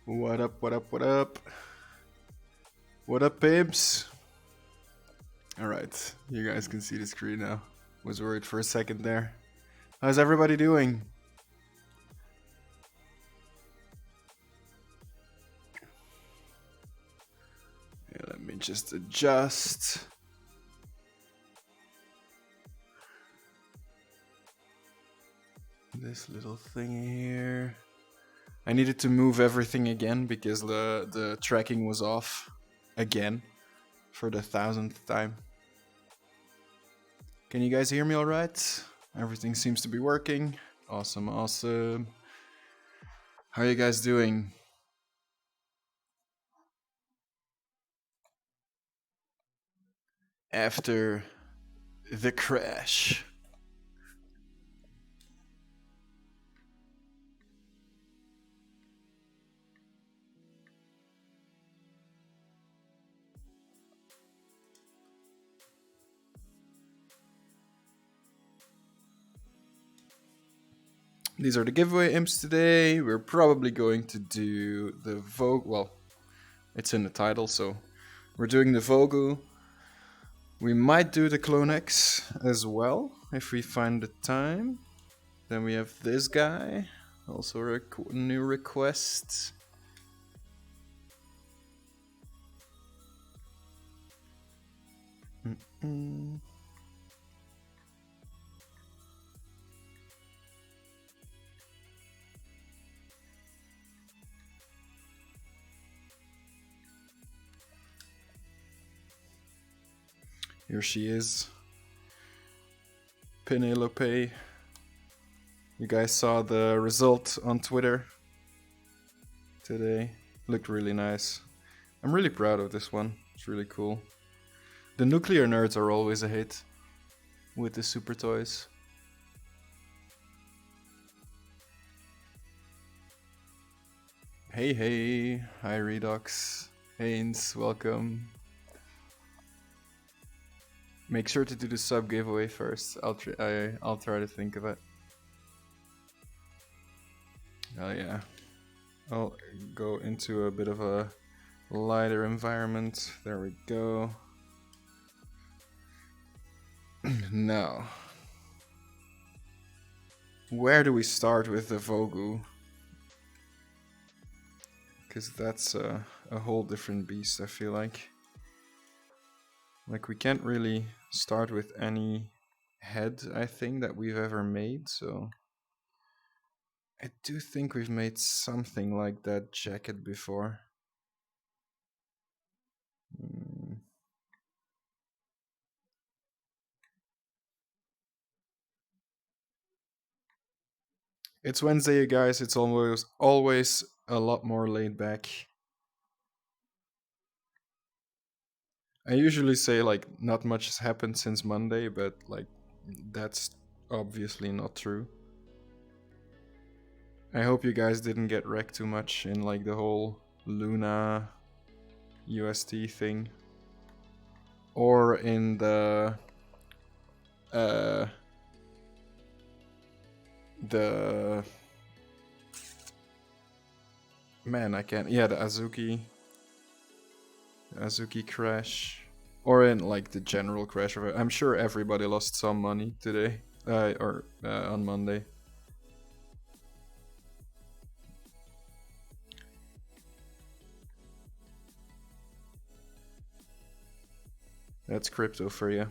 What up, what up, what up? What up, babes? Alright, you guys can see the screen now. Was worried for a second there. How's everybody doing? Yeah, let me just adjust. This little thing here. I needed to move everything again because the tracking was off again for the 1000th time. Can you guys hear me all right? Everything seems to be working. Awesome, awesome. How are you guys doing? After the crash. These are the giveaway imps today. We're probably going to do the VOGU. Well, it's in the title, so we're doing the VOGU. We might do the Clonex as well if we find the time. Then we have this guy, also a new request. Here she is, Penelope. You guys saw the result on Twitter today. Looked really nice. I'm really proud of this one. It's really cool. The nuclear nerds are always a hit with the SuperToys. Hey, hey. Hi, Redox. Haynes, welcome. Make sure to do the sub giveaway first. I'll try to think of it. Oh yeah. I'll go into a bit of a lighter environment. There we go. Now, where do we start with the VOGU? Because that's a whole different beast, I feel like. Like, we can't really start with any head, I think, that we've ever made, so I do think we've made something like that jacket before. It's Wednesday, you guys. It's always a lot more laid back. I usually say like not much has happened since Monday, but like that's obviously not true. I hope you guys didn't get wrecked too much in like the whole Luna UST thing, or in the man, I can't. Yeah, the Azuki crash, or in like the general crash of it. I'm sure everybody lost some money today, or on Monday. That's crypto for you.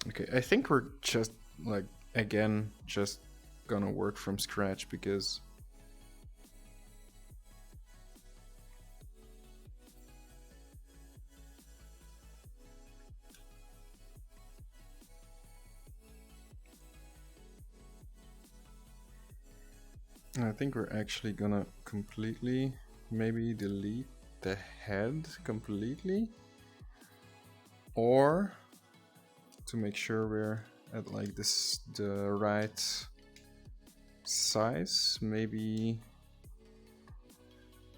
Okay, I think we're just like again just gonna work from scratch because I think we're actually gonna completely maybe delete the head completely, or to make sure we're at like the right size, maybe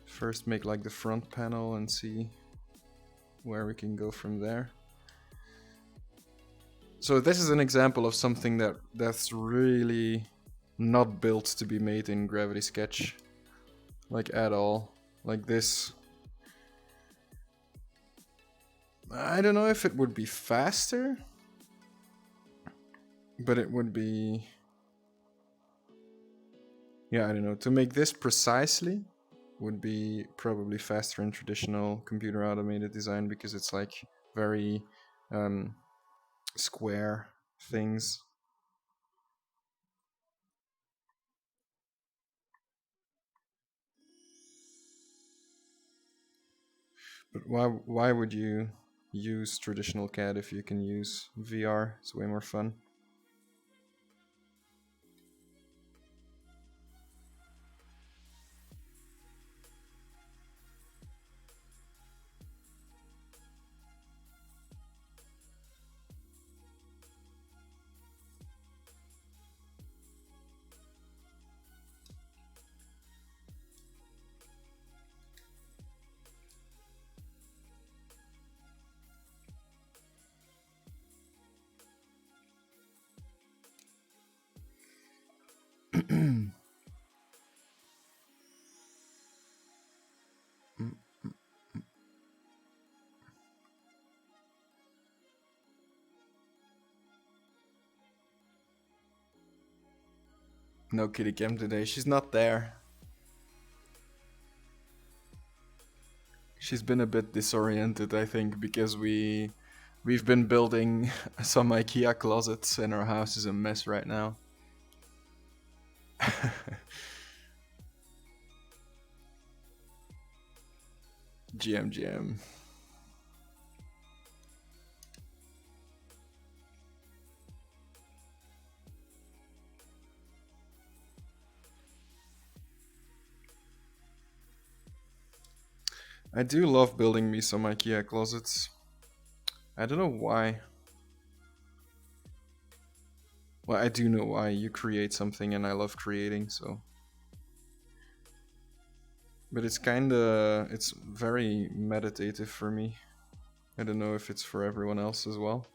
first make like the front panel and see where we can go from there. So this is an example of something that's really not built to be made in Gravity Sketch, like at all. Like this. I don't know if it would be faster, but it would be, yeah, I don't know. To make this precisely would be probably faster in traditional computer automated design, because it's like very square things. But why would you use traditional CAD if you can use VR? It's way more fun. No Kitty Cam today. She's not there. She's been a bit disoriented, I think, because we've been building some IKEA closets and our house is a mess right now. GM. I do love building me some IKEA closets. I don't know why. Well, I do know why. You create something and I love creating, so. But it's it's very meditative for me. I don't know if it's for everyone else as well.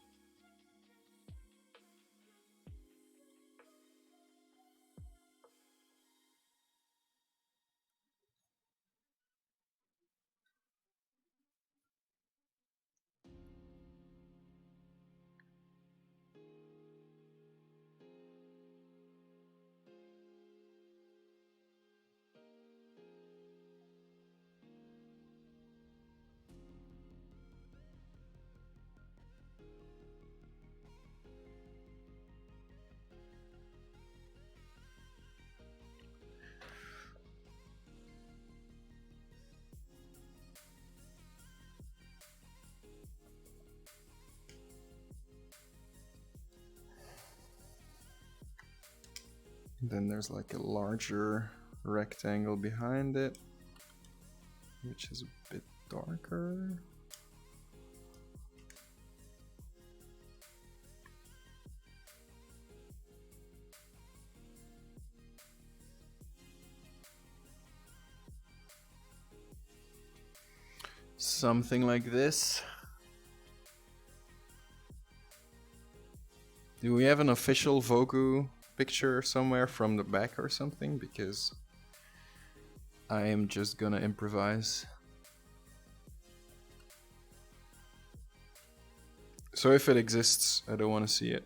Then there's like a larger rectangle behind it, which is a bit darker. Something like this. Do we have an official VOGU picture somewhere from the back or something? Because I am just gonna improvise. So if it exists, I don't want to see it.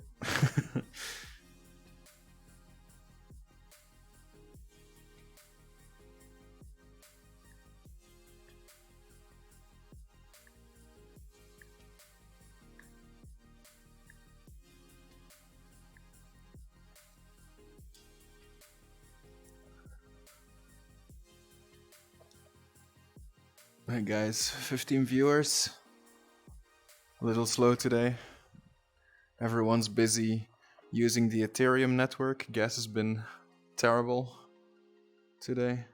Hey guys, 15 viewers. A little slow today. Everyone's busy using the Ethereum network. Gas has been terrible today.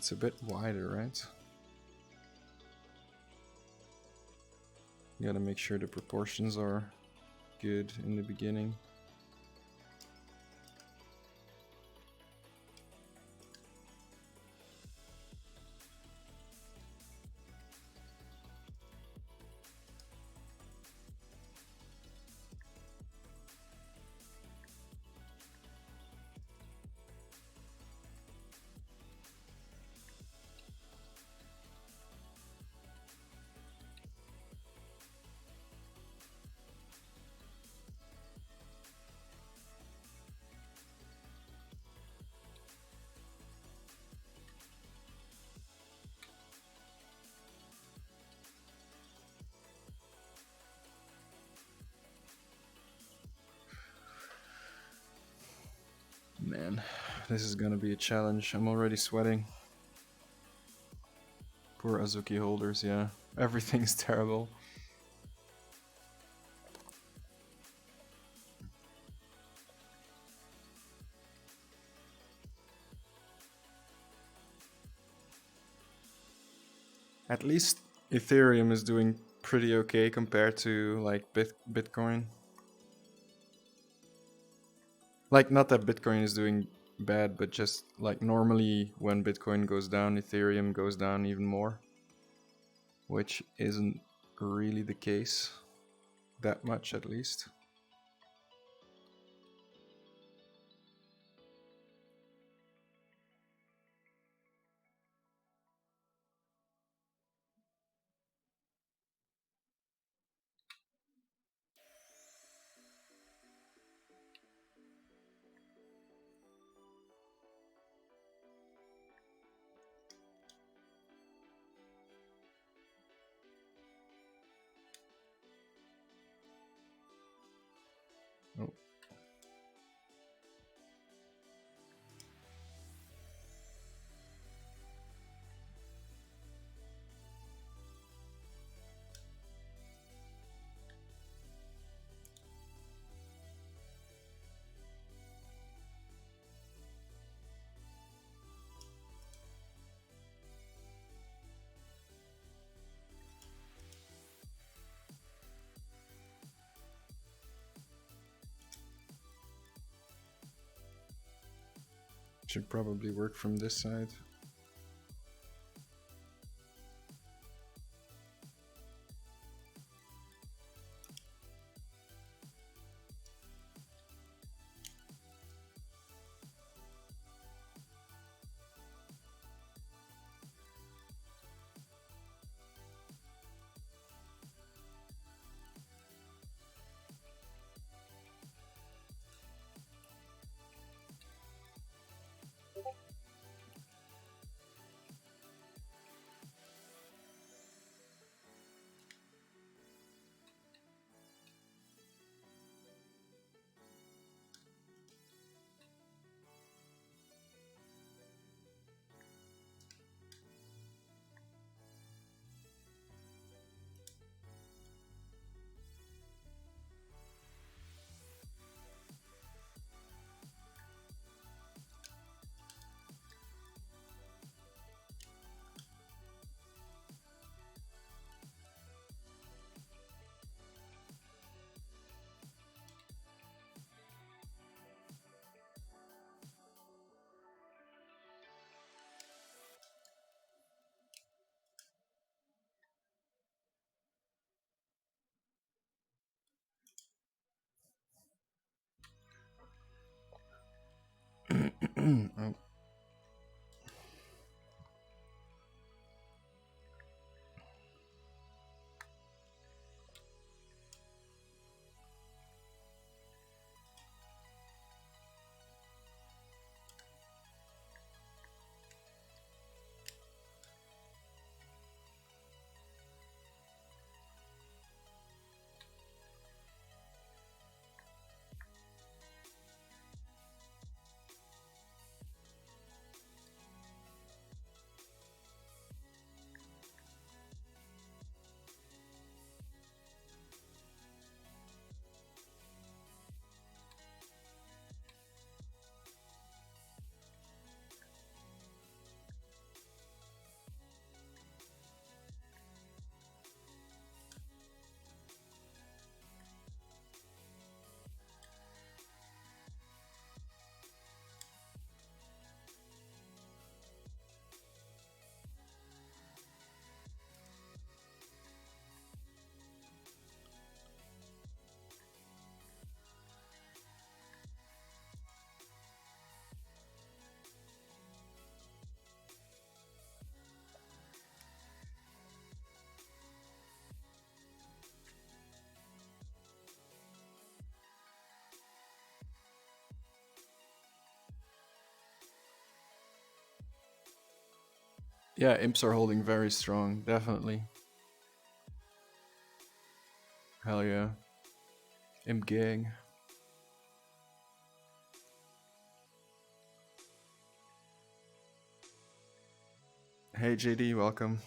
It's a bit wider, right? You gotta make sure the proportions are good in the beginning. Man, this is gonna be a challenge. I'm already sweating. Poor Azuki holders, yeah. Everything's terrible. At least Ethereum is doing pretty okay compared to like Bitcoin. Like, not that Bitcoin is doing bad, but just like normally when Bitcoin goes down, Ethereum goes down even more, which isn't really the case that much, at least. Oh. Should probably work from this side. Oh. Yeah, imps are holding very strong, definitely. Hell yeah. Imp gang. Hey JD, welcome.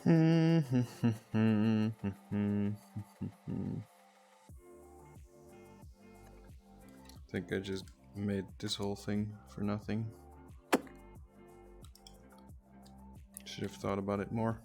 I think I just made this whole thing for nothing. Should have thought about it more.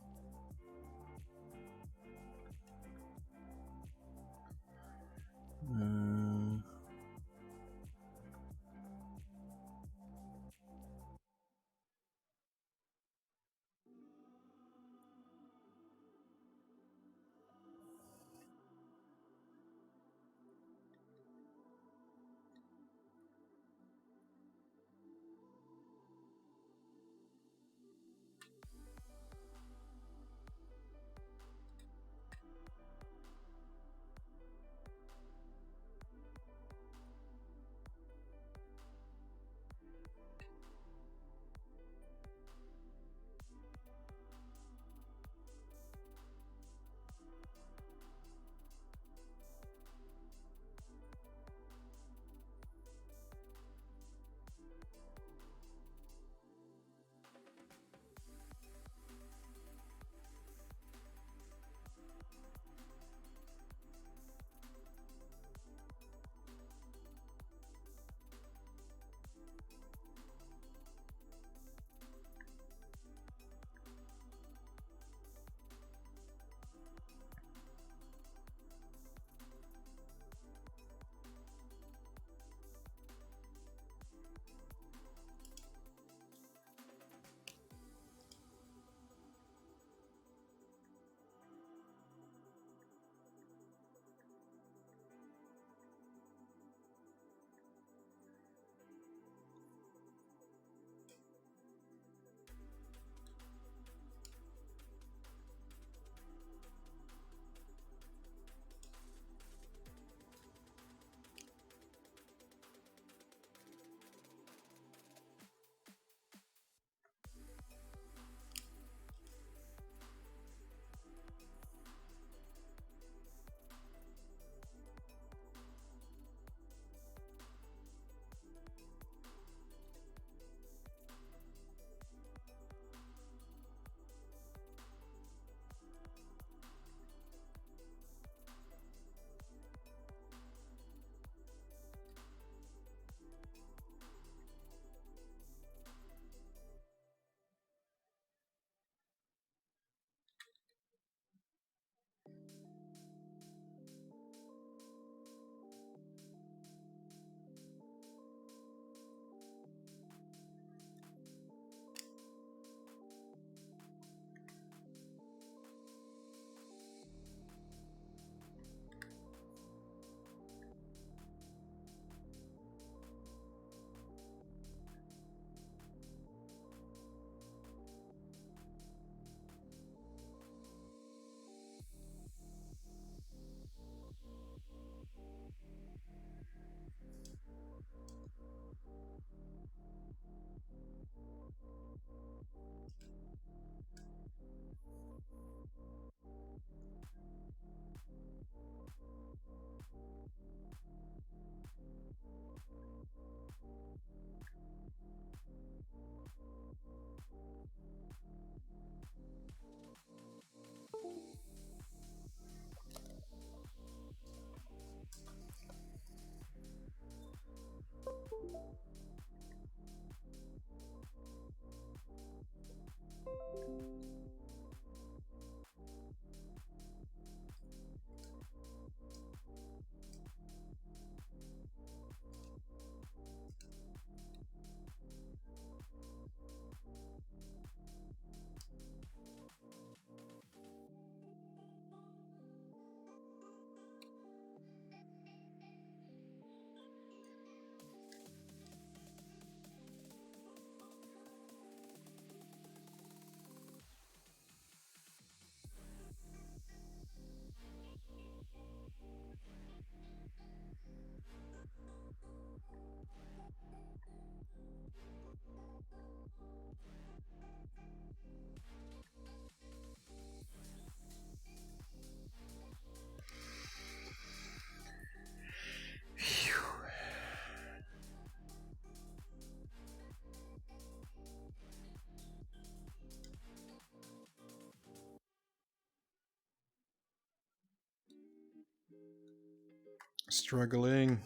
Struggling.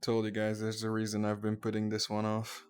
Told you guys there's a reason I've been putting this one off.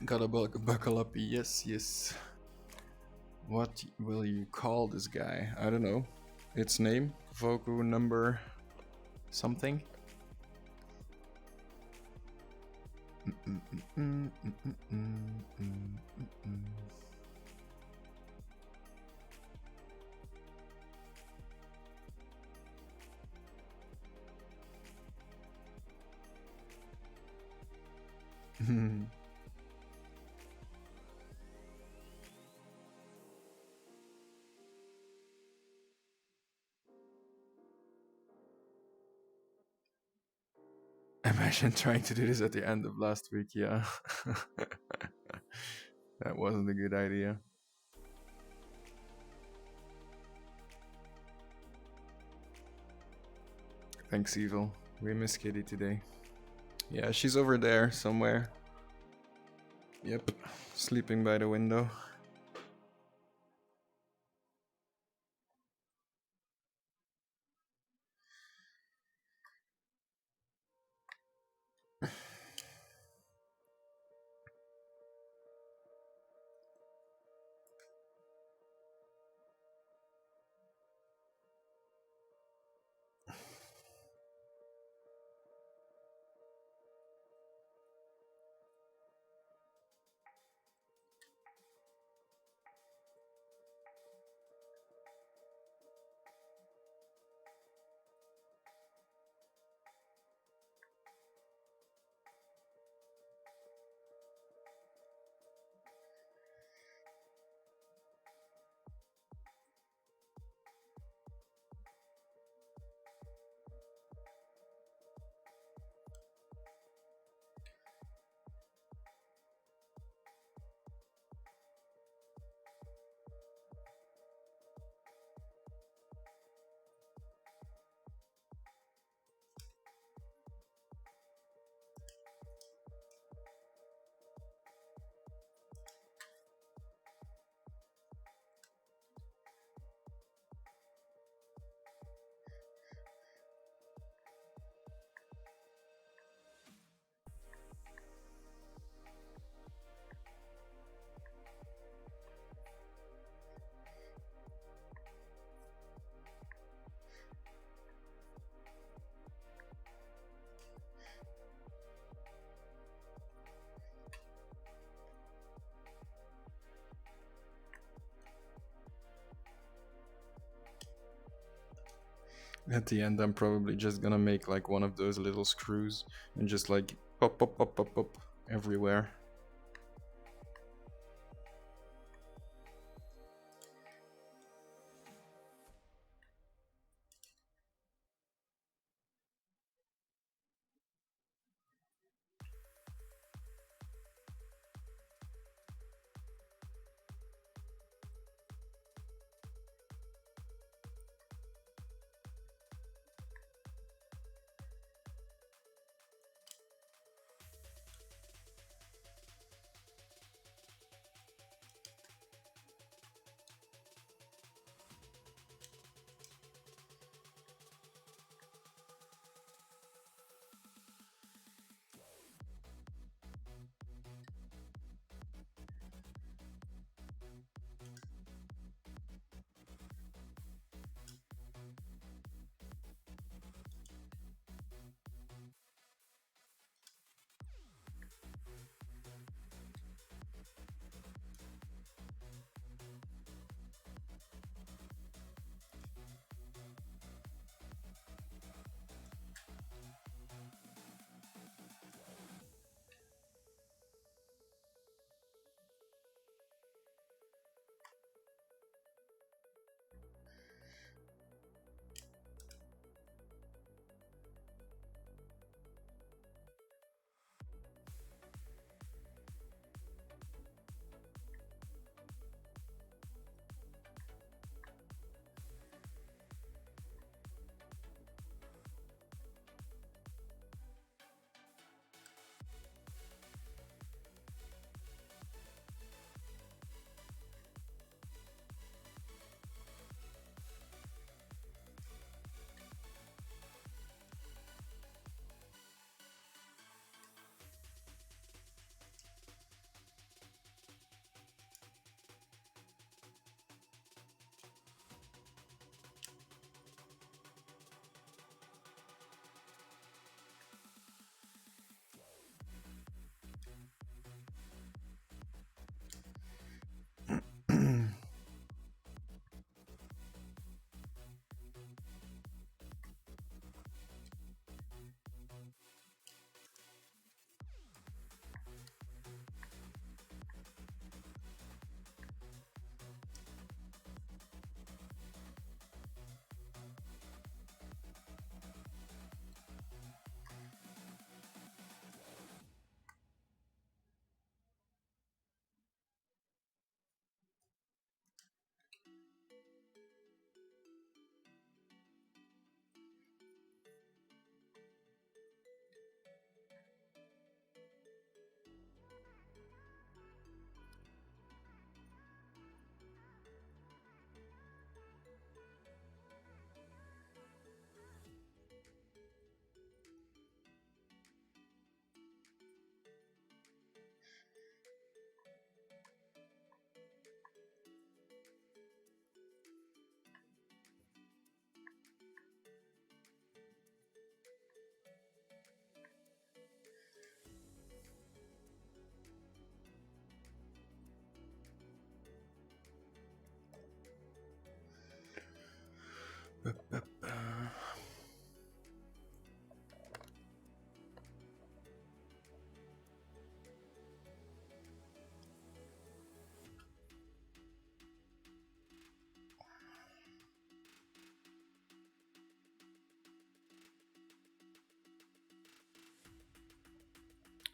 Gotta buckle up. Yes, yes. What will you call this guy? I don't know. Its name? VOGU number something? Imagine trying to do this at the end of last week, yeah. That wasn't a good idea. Thanks, Evil. We miss Kitty today. Yeah, she's over there somewhere. Yep, sleeping by the window. At the end, I'm probably just gonna make like one of those little screws and just like pop, pop, pop, pop, pop everywhere.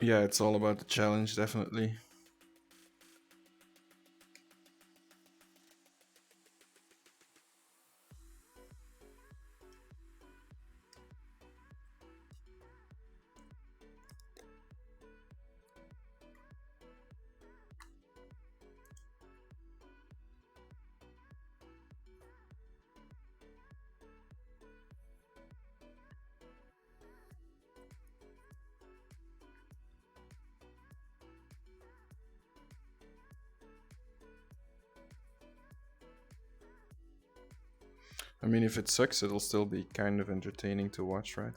Yeah, it's all about the challenge, definitely. I mean, if it sucks, it'll still be kind of entertaining to watch, right?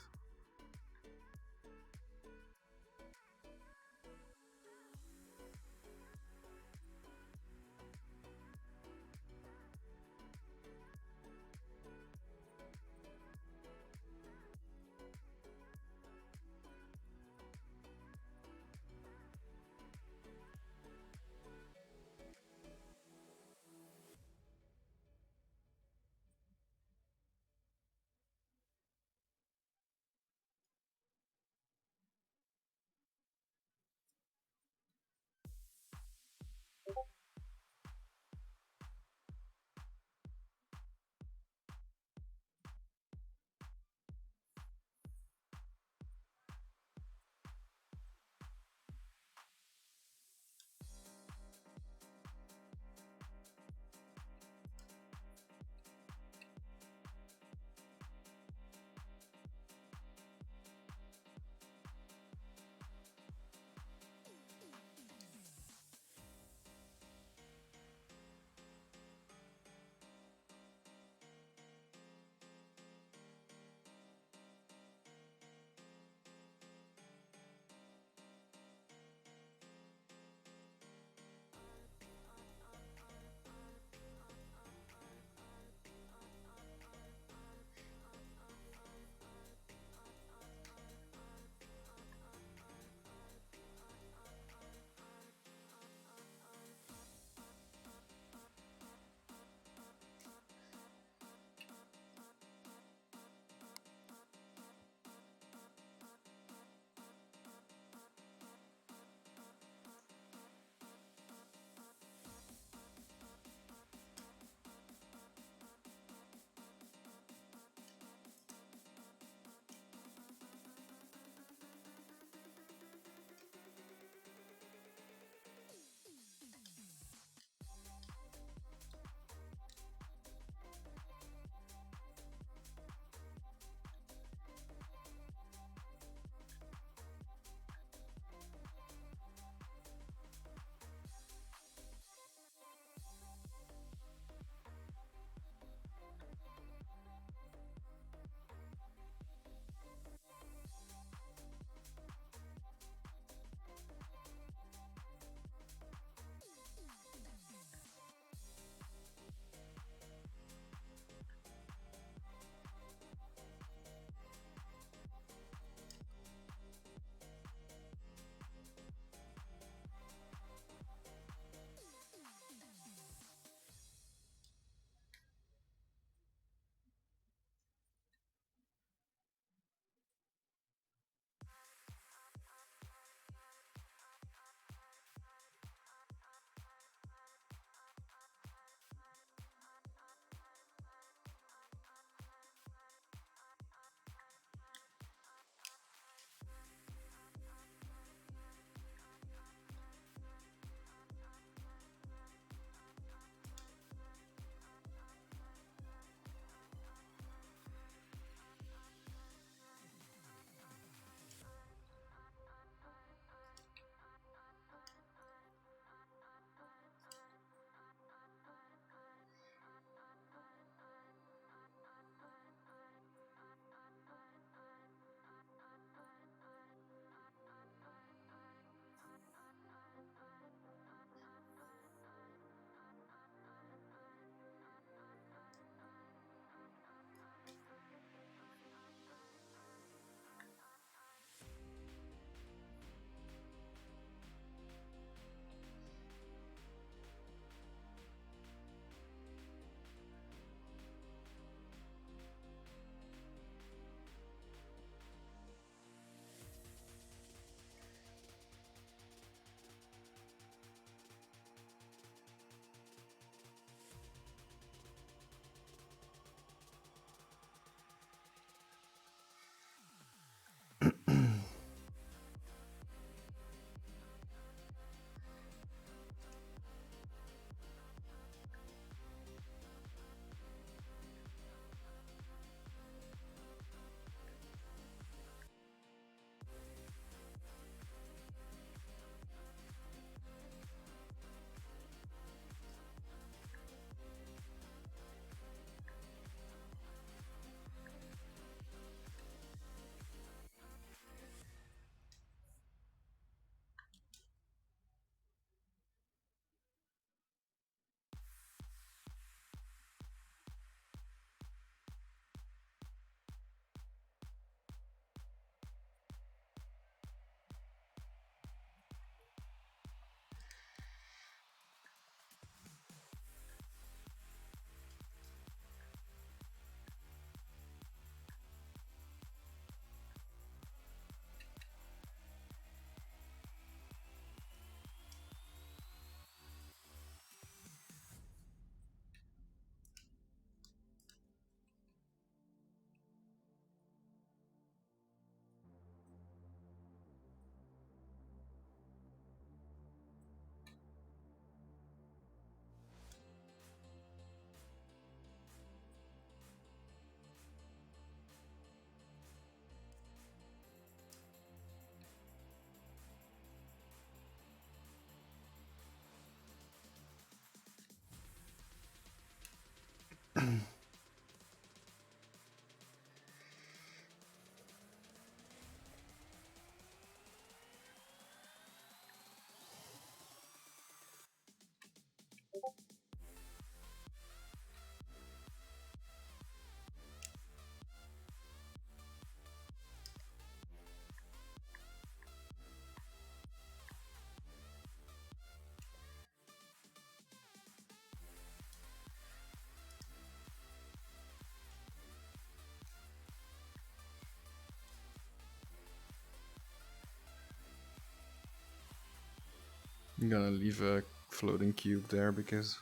I'm gonna leave a floating cube there because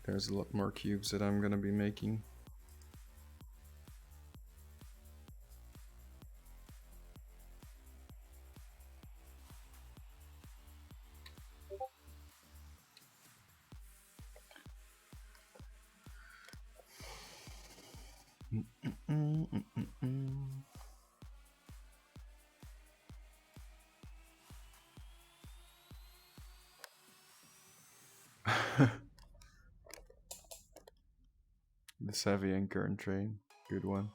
there's a lot more cubes that I'm gonna be making. The Savvy and Current Train, good one.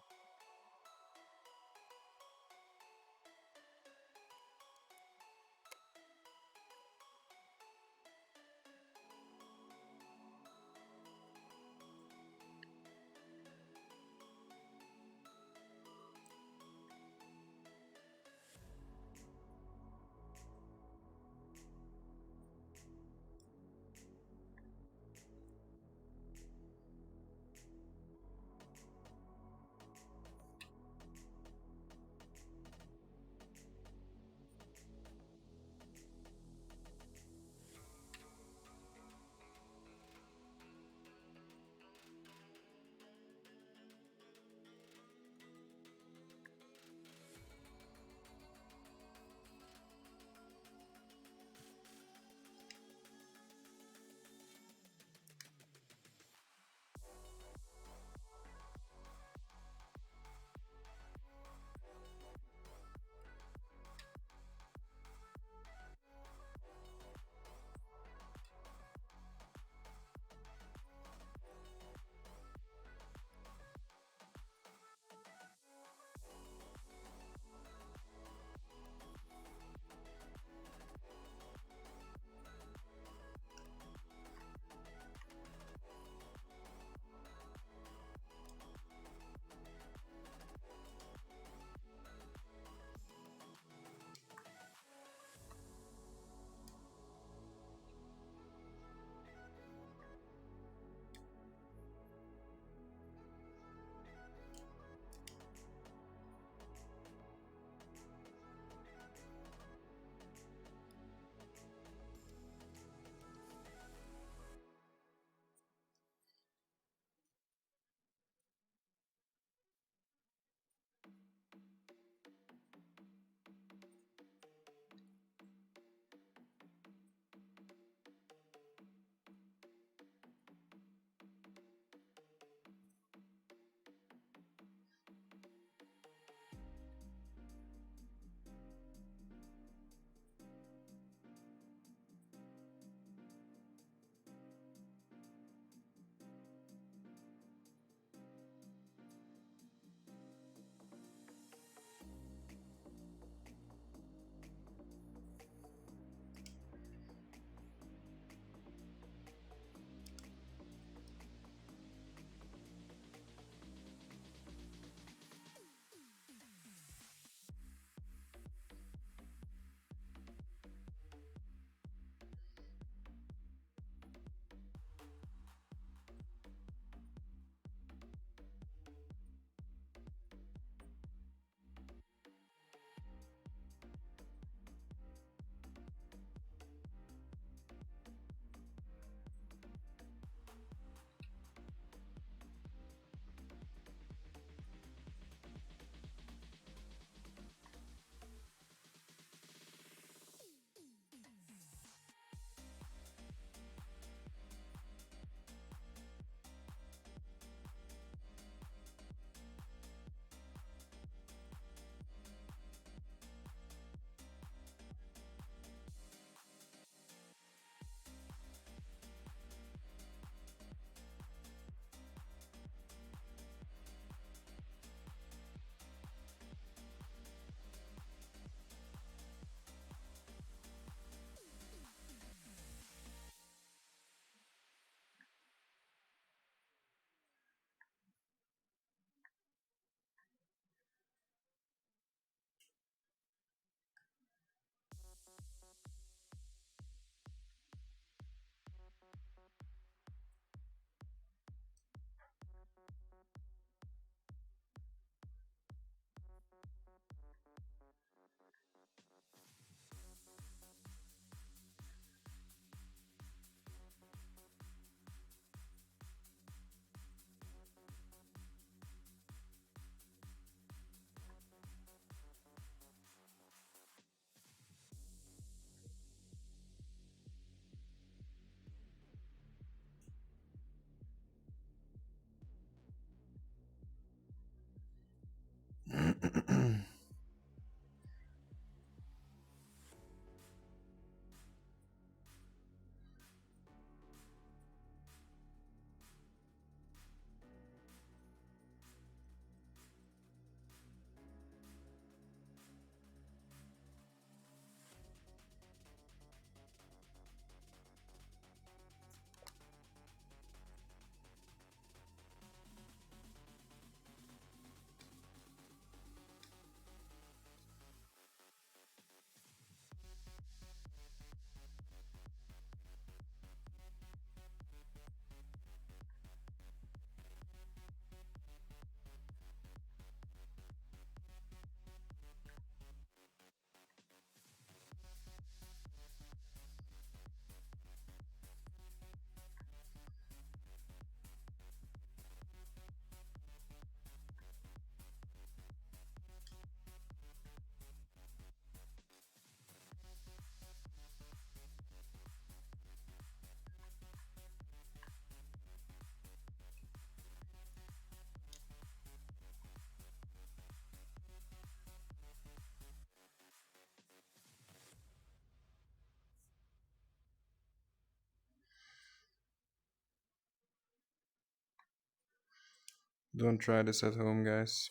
Don't try this at home, guys.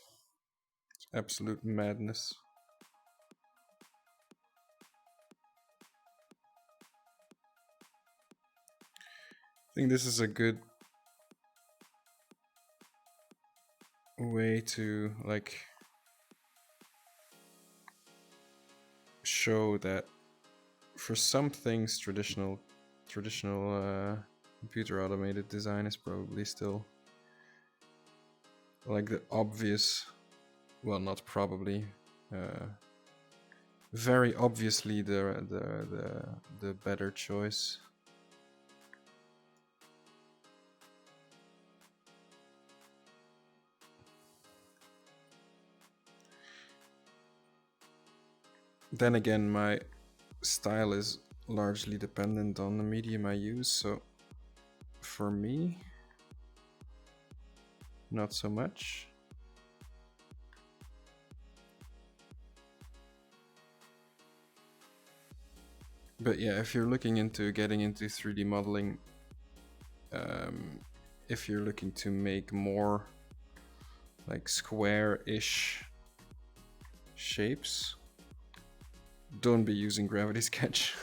It's absolute madness. I think this is a good way to like show that for some things traditional computer automated design is probably still like the obvious, well, not probably, very obviously the better choice. Then again, my style is largely dependent on the medium I use, so for me, not so much. But yeah, if you're looking into getting into 3D modeling, if you're looking to make more like square-ish shapes, don't be using Gravity Sketch.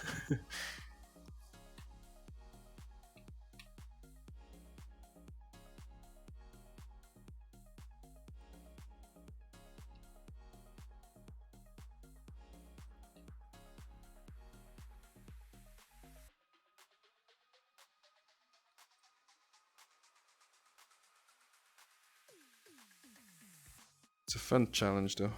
It's a fun challenge though.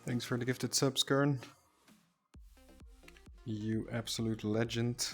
Thanks for the gifted subs, Kern. You absolute legend.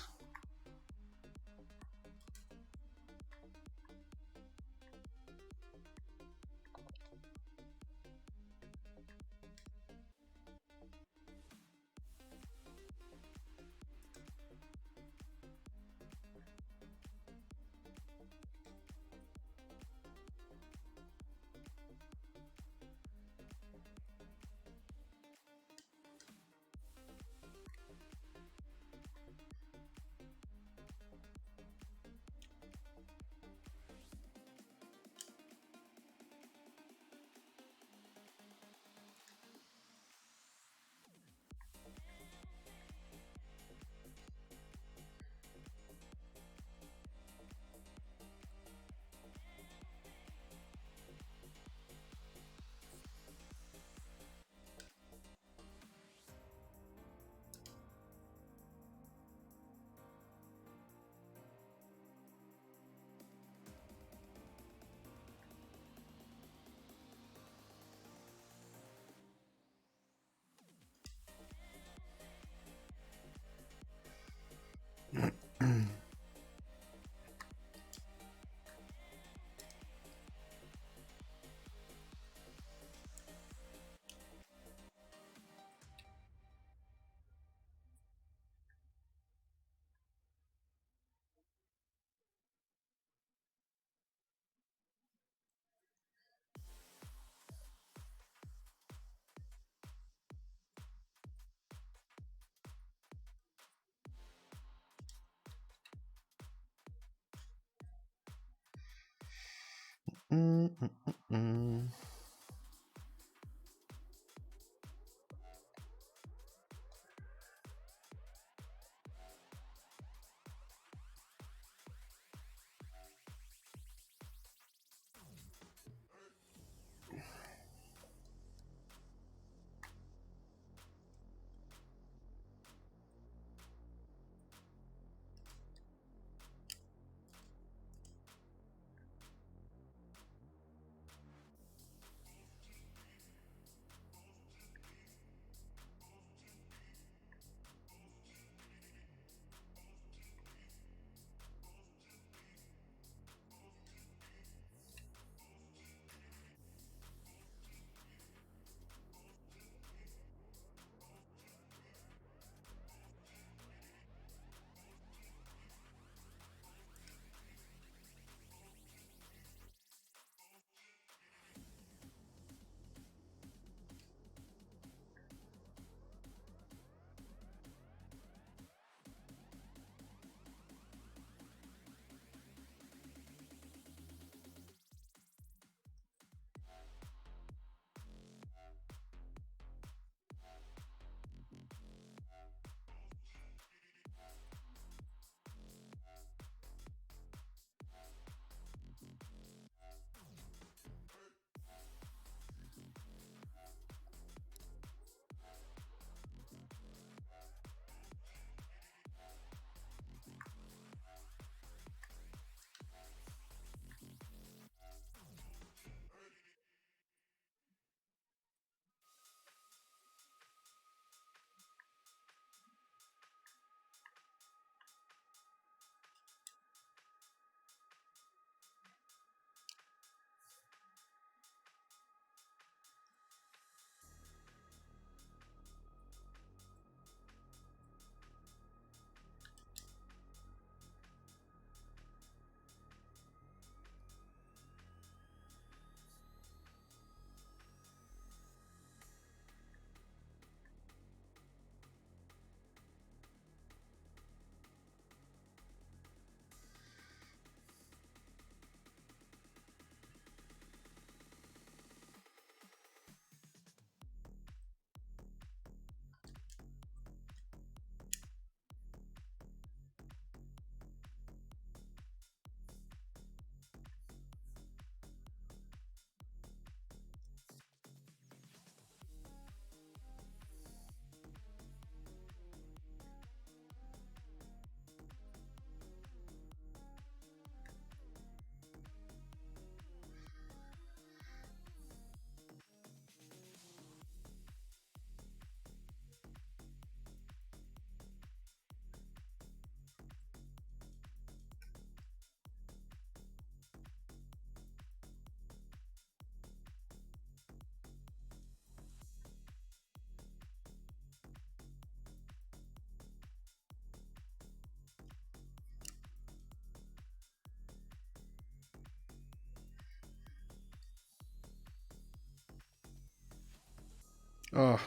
Oh,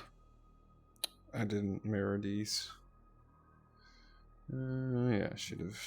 I didn't mirror these. Yeah, I should have.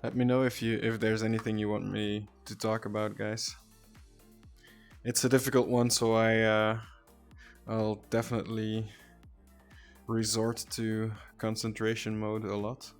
Let me know if there's anything you want me to talk about, guys. It's a difficult one, so I'll definitely resort to concentration mode a lot.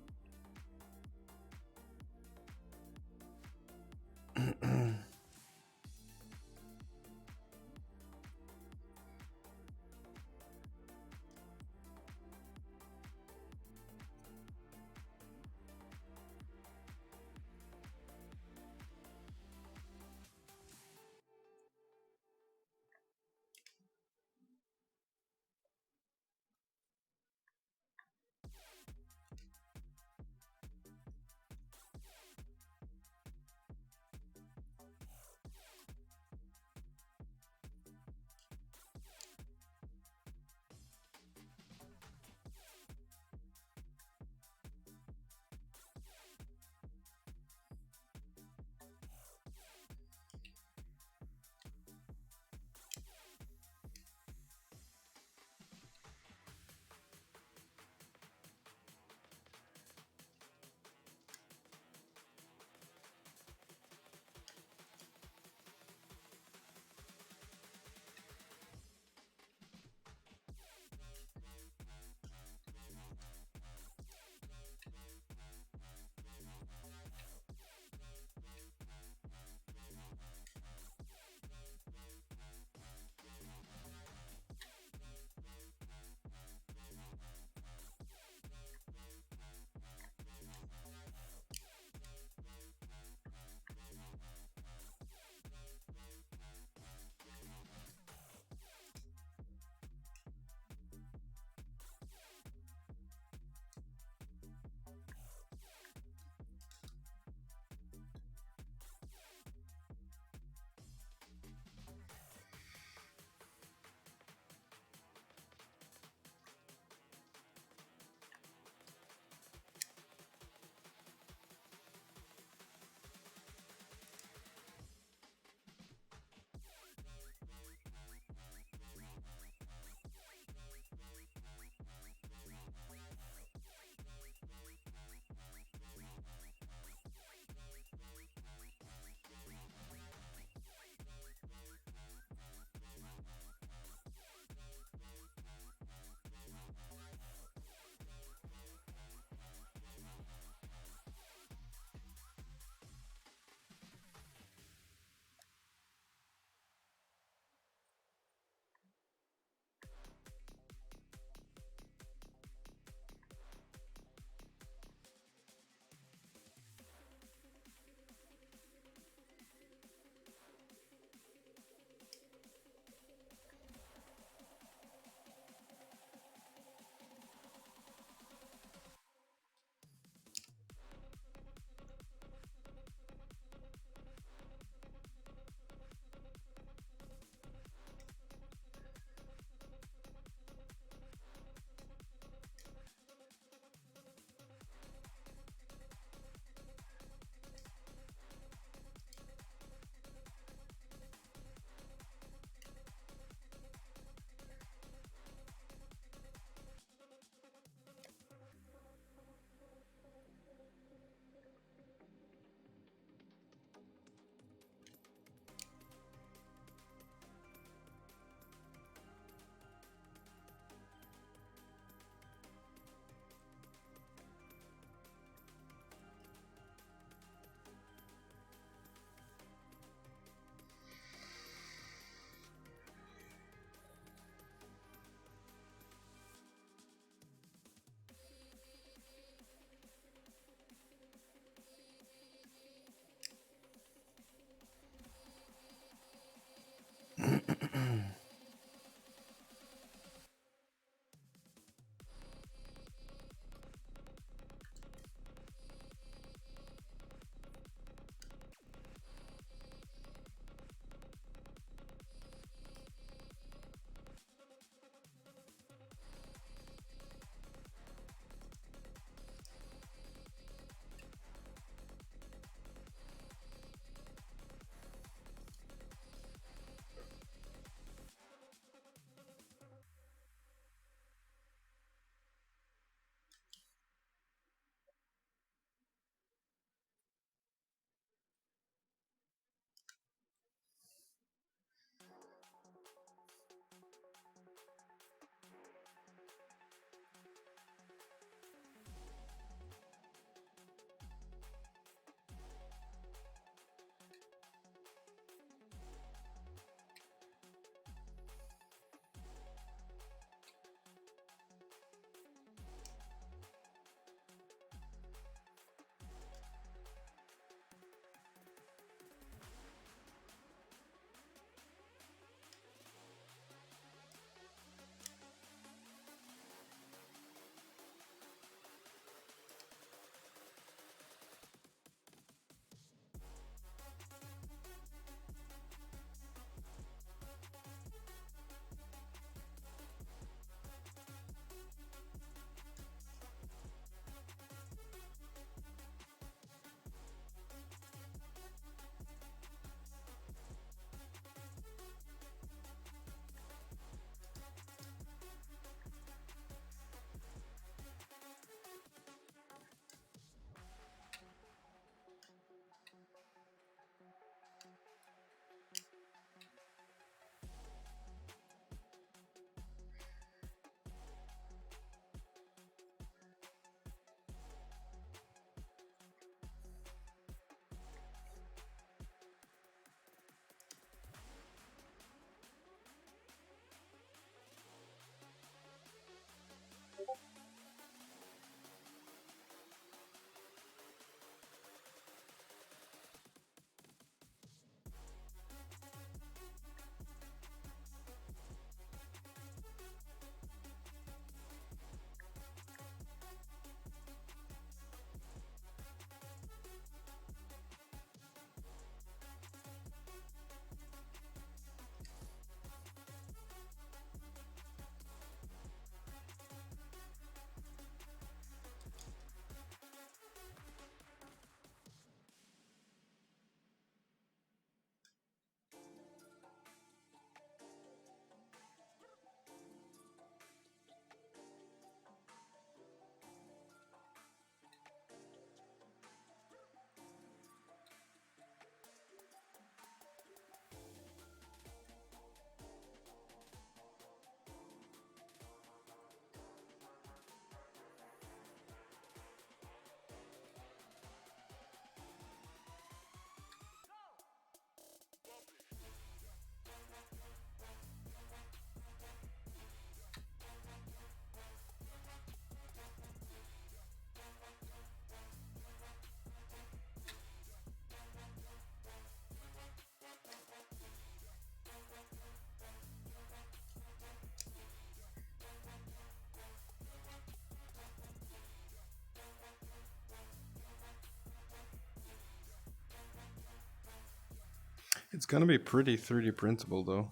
It's gonna be pretty 3D printable though.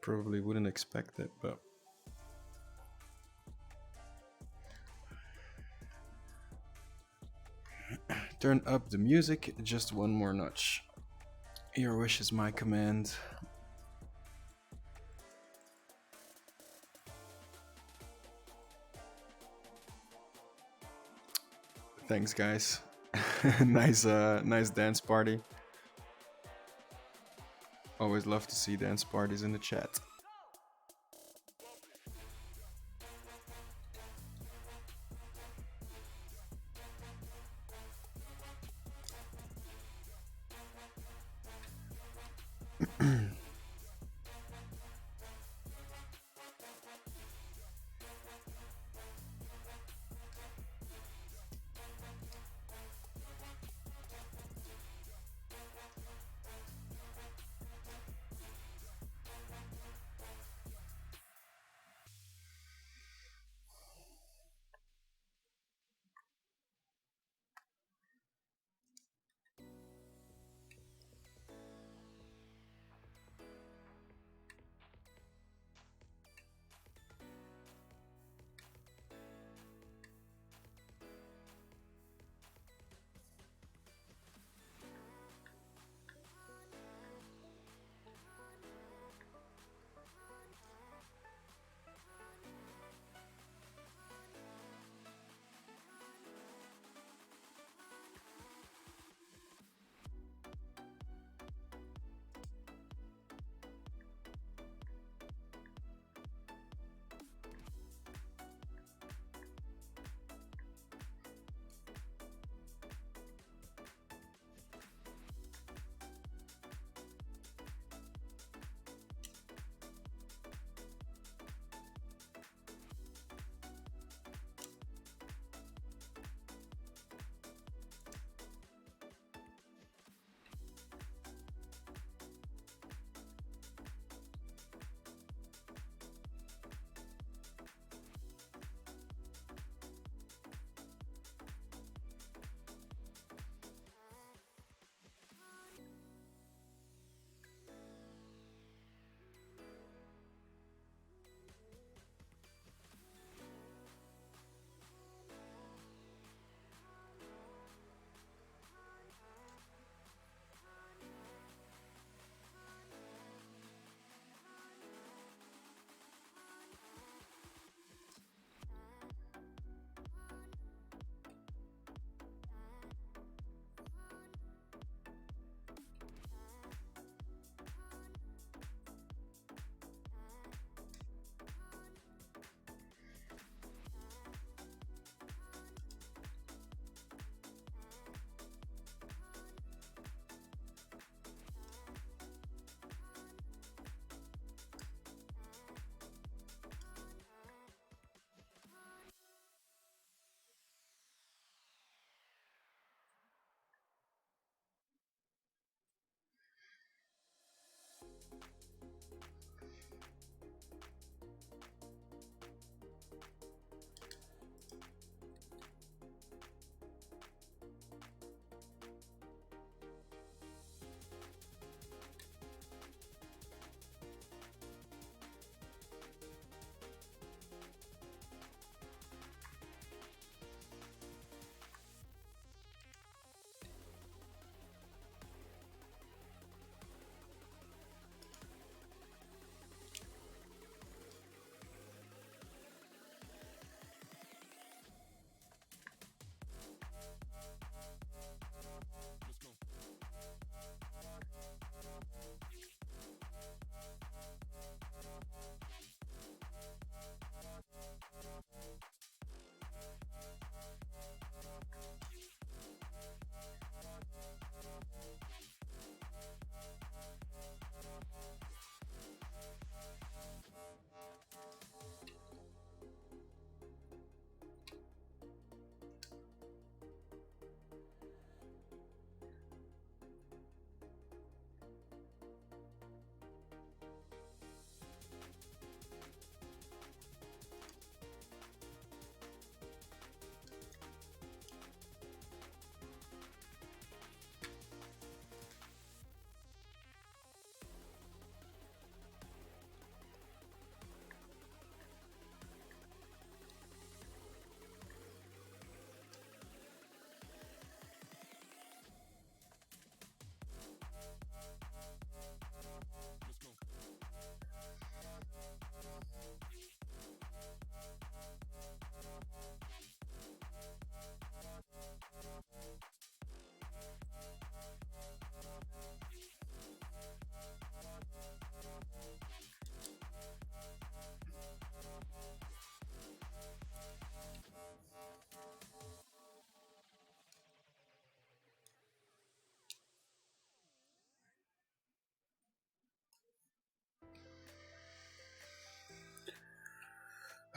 Probably wouldn't expect it, but turn up the music just one more notch. Your wish is my command. Thanks, guys. Nice dance party. Always love to see dance parties in the chat.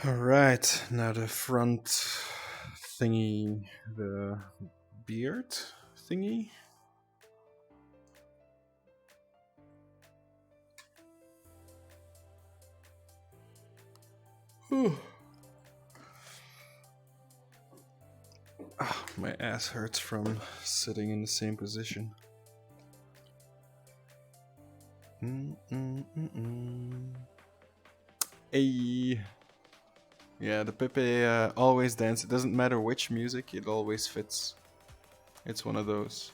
Alright, now the front thingy, the beard thingy. My ass hurts from sitting in the same position. Hey. Yeah, the Pepe always dance. It doesn't matter which music, it always fits. It's one of those.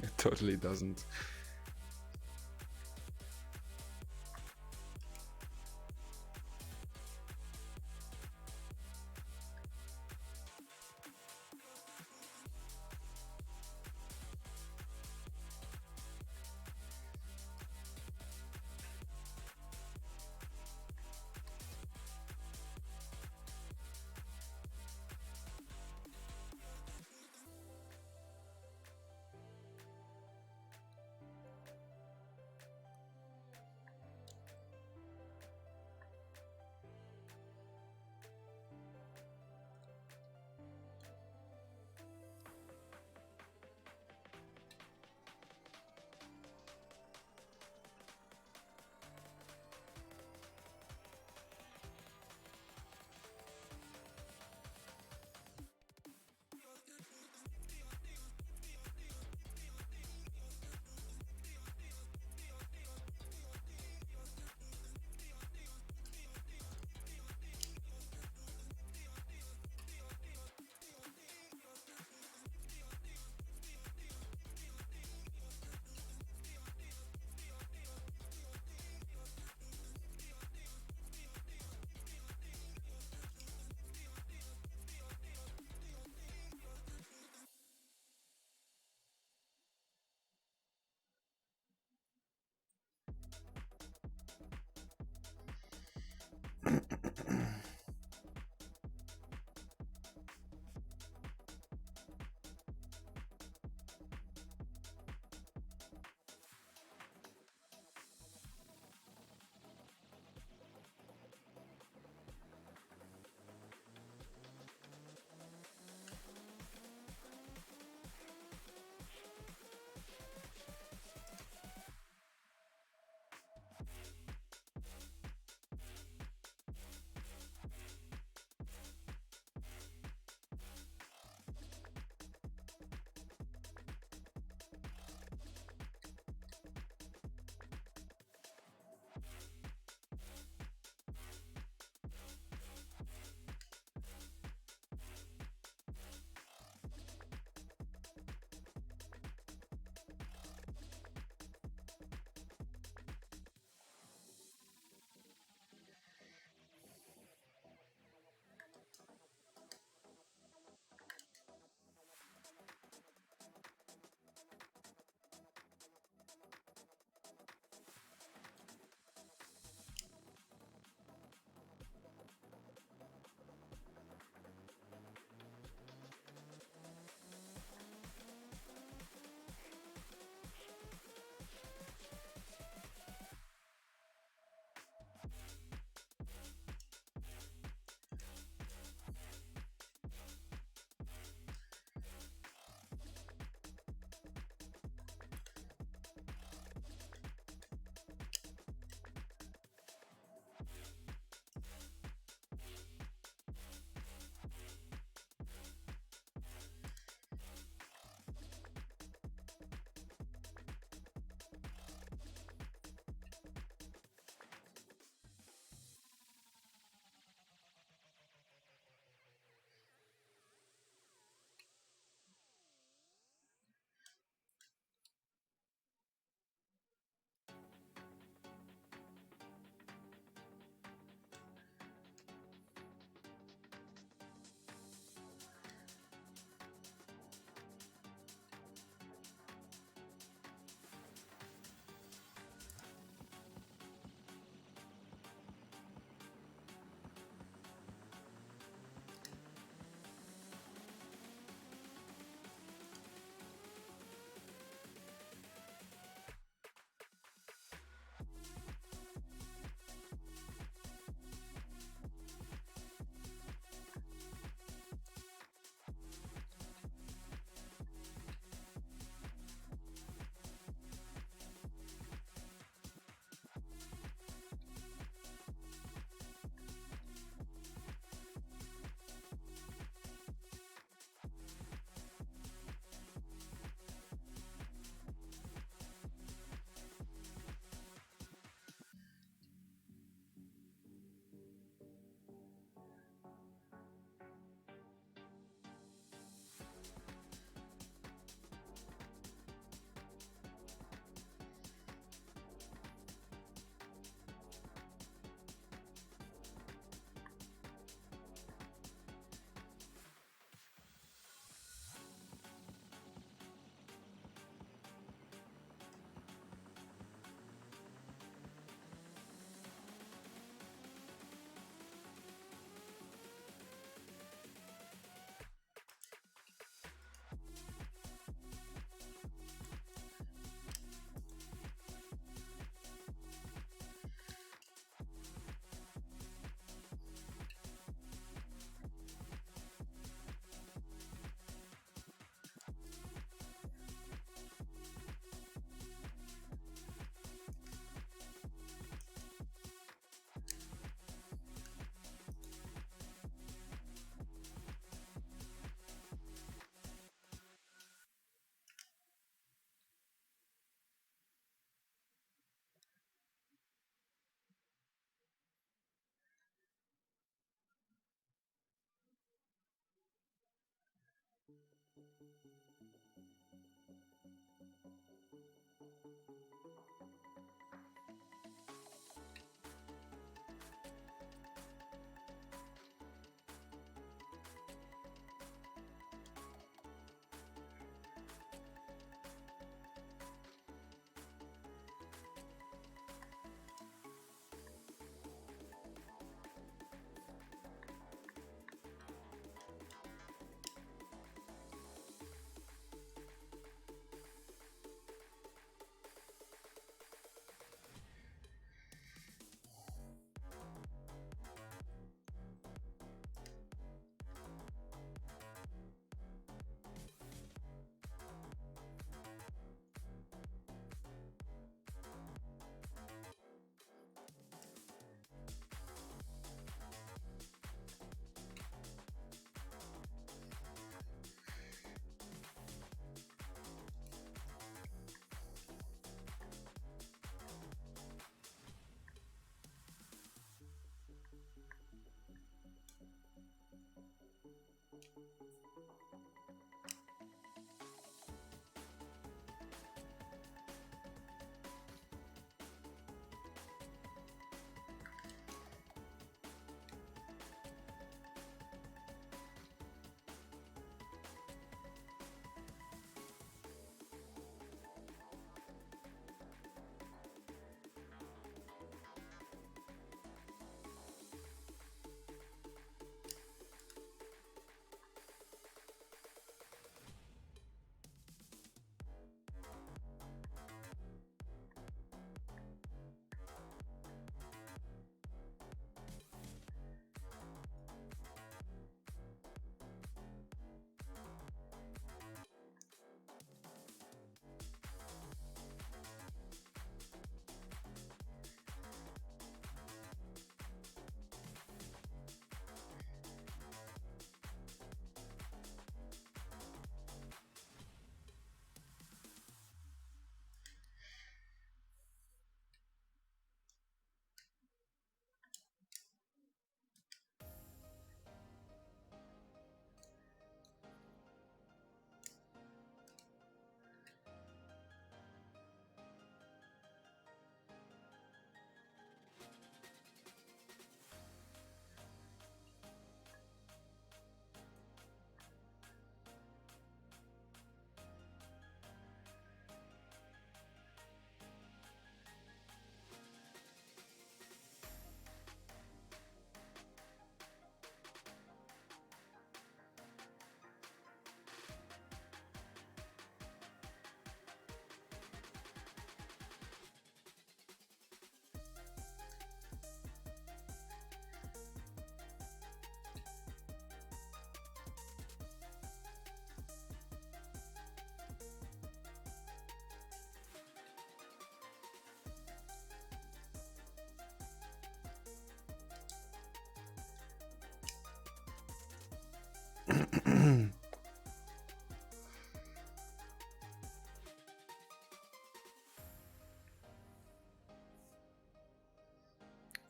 It totally doesn't.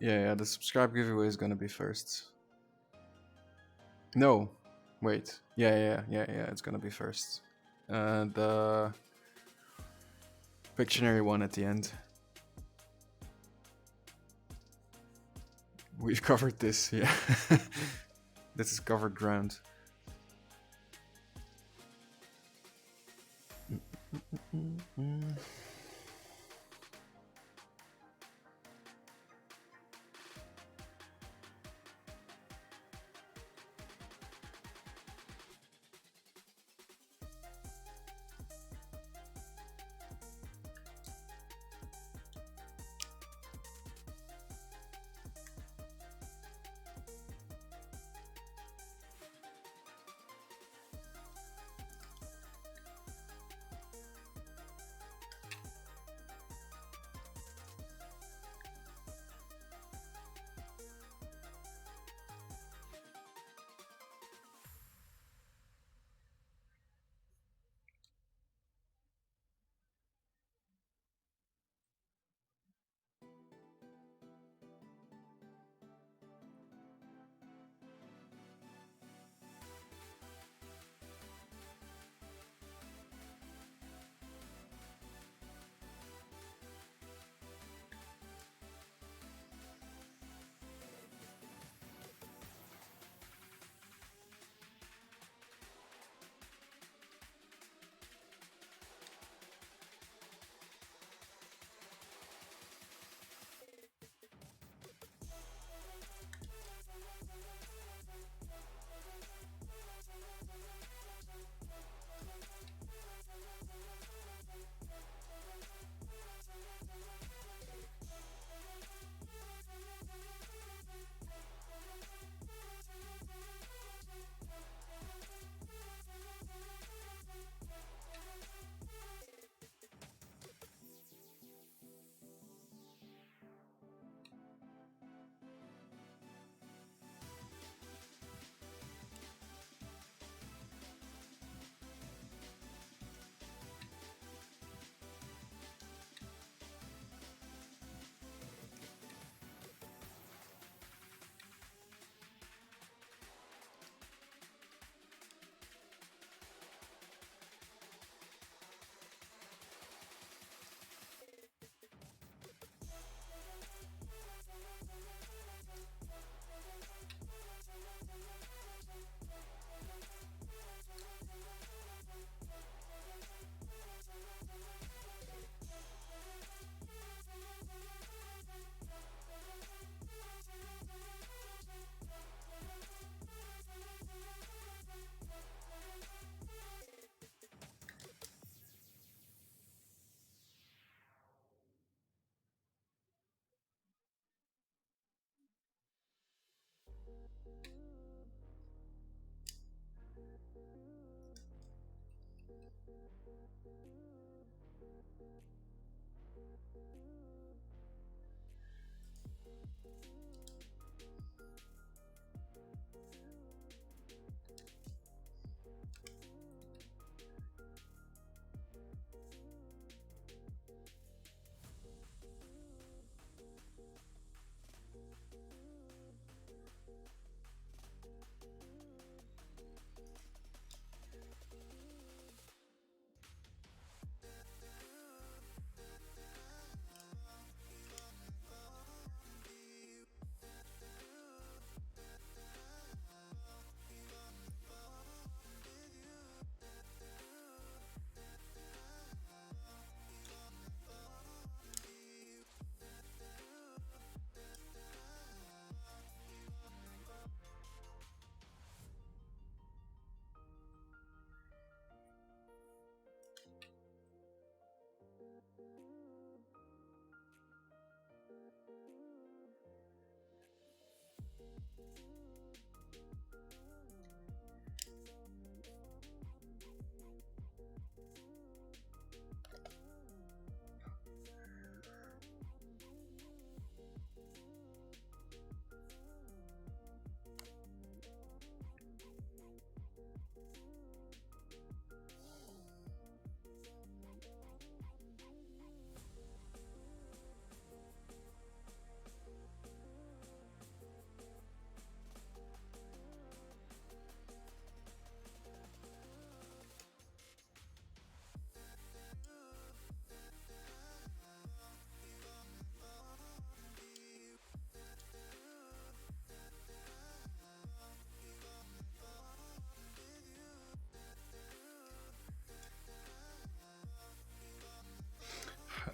Yeah, the subscribe giveaway is gonna be first. No, wait. Yeah, it's gonna be first. The Pictionary one at the end. We've covered this, yeah. This is covered ground.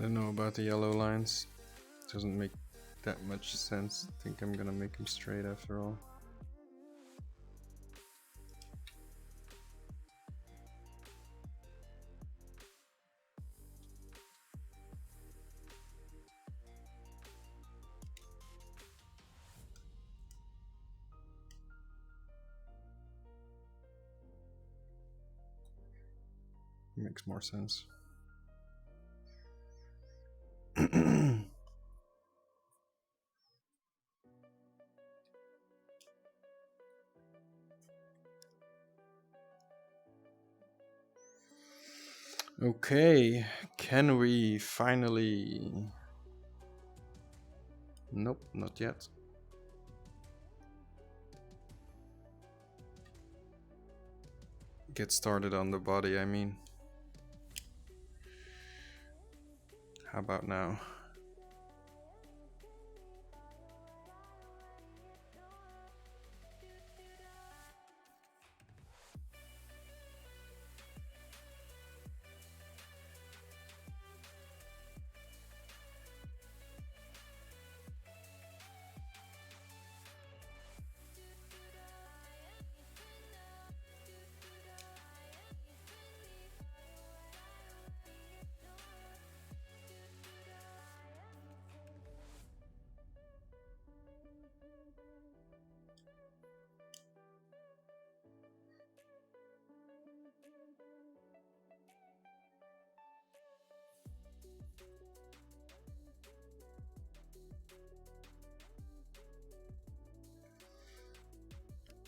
don't know about the yellow lines. Doesn't make that much sense. I think I'm gonna make them straight after all. Makes more sense. Okay, can we finally... Nope, not yet. Get started on the body, I mean. How about now?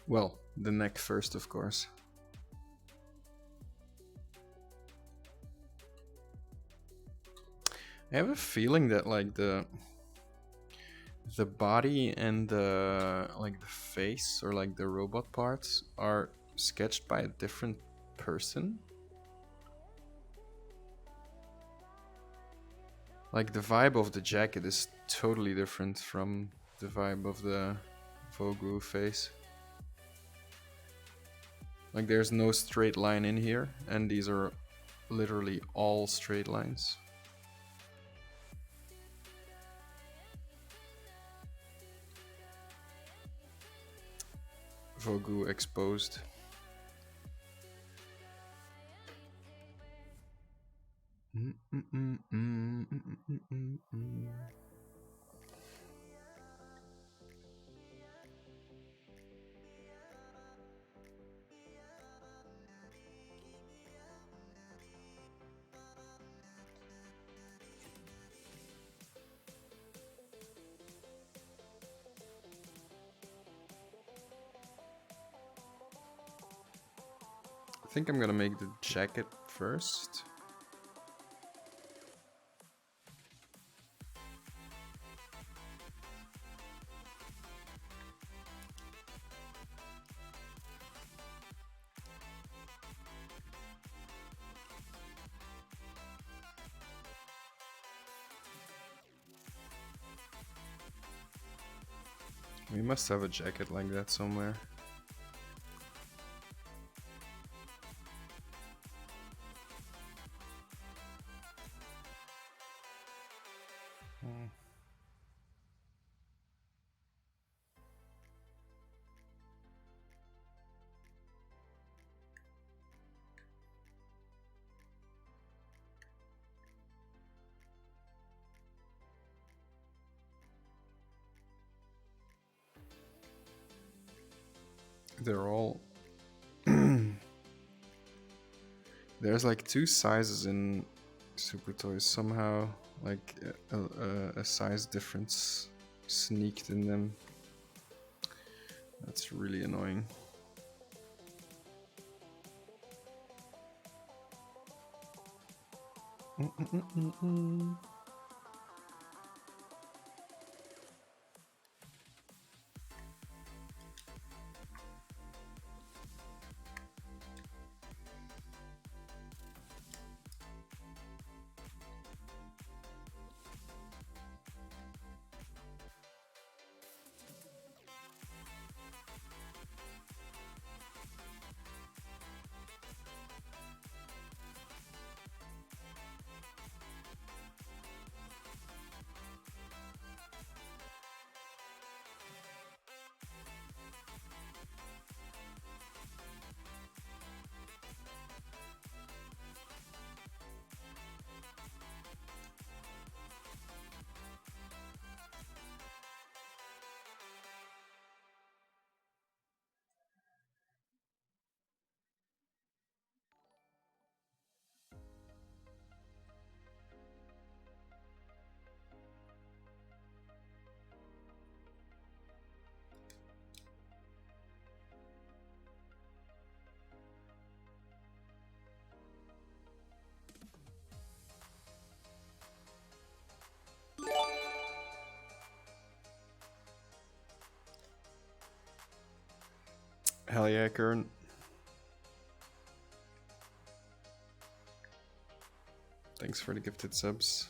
Well, the neck first, of course. I have a feeling that like the body and the like the face or like the robot parts are sketched by a different person. Like the vibe of the jacket is totally different from the vibe of the VOGU face. Like there's no straight line in here, and these are literally all straight lines. VOGU exposed. I think I'm gonna make the jacket first. We must have a jacket like that somewhere. They're all... There's like two sizes in SuperToys somehow, like a size difference sneaked in them. That's really annoying. Hell yeah, Kern. Thanks for the gifted subs.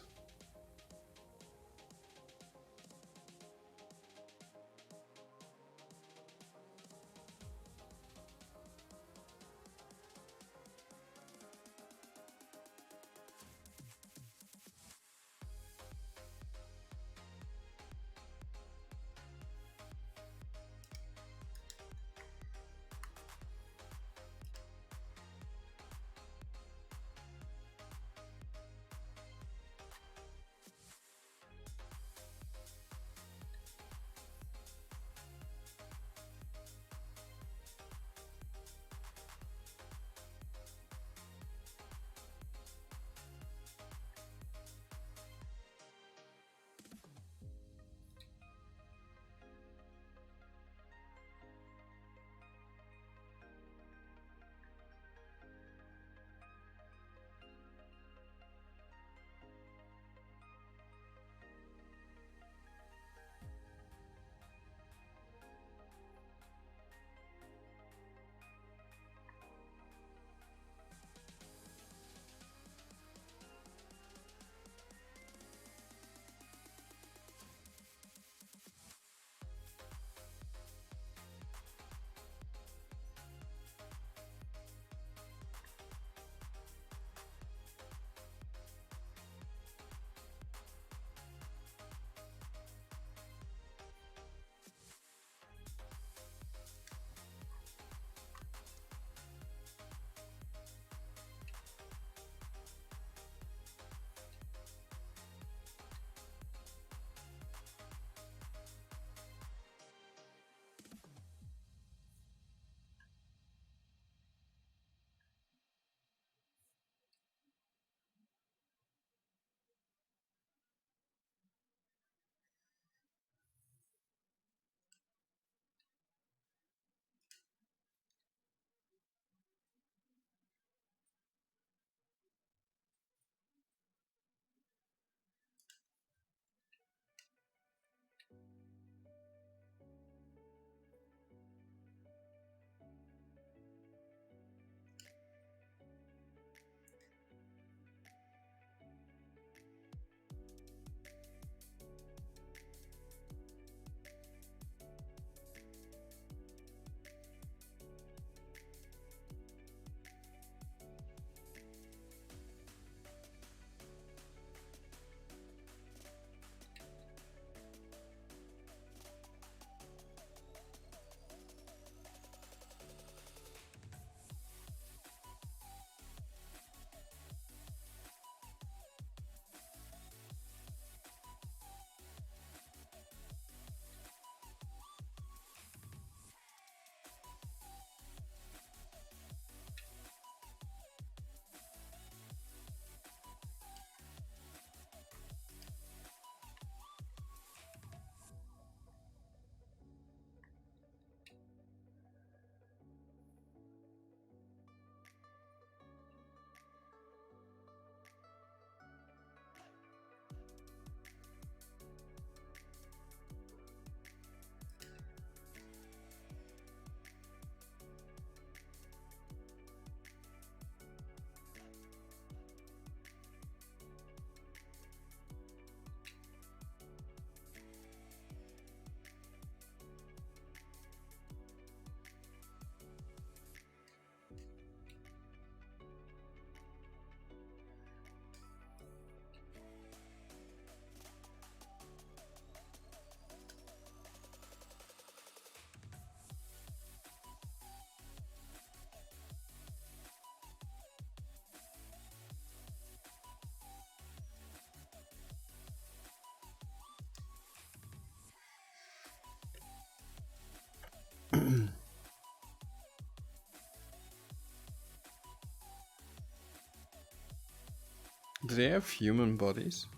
Do they have human bodies?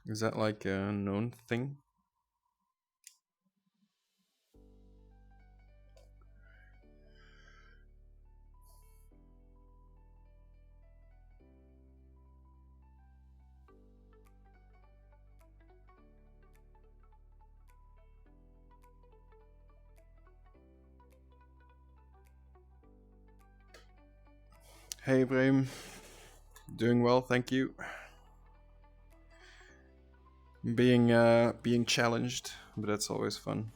Is that like a known thing? Hey, Brahim. Doing well, thank you. Being challenged, but that's always fun.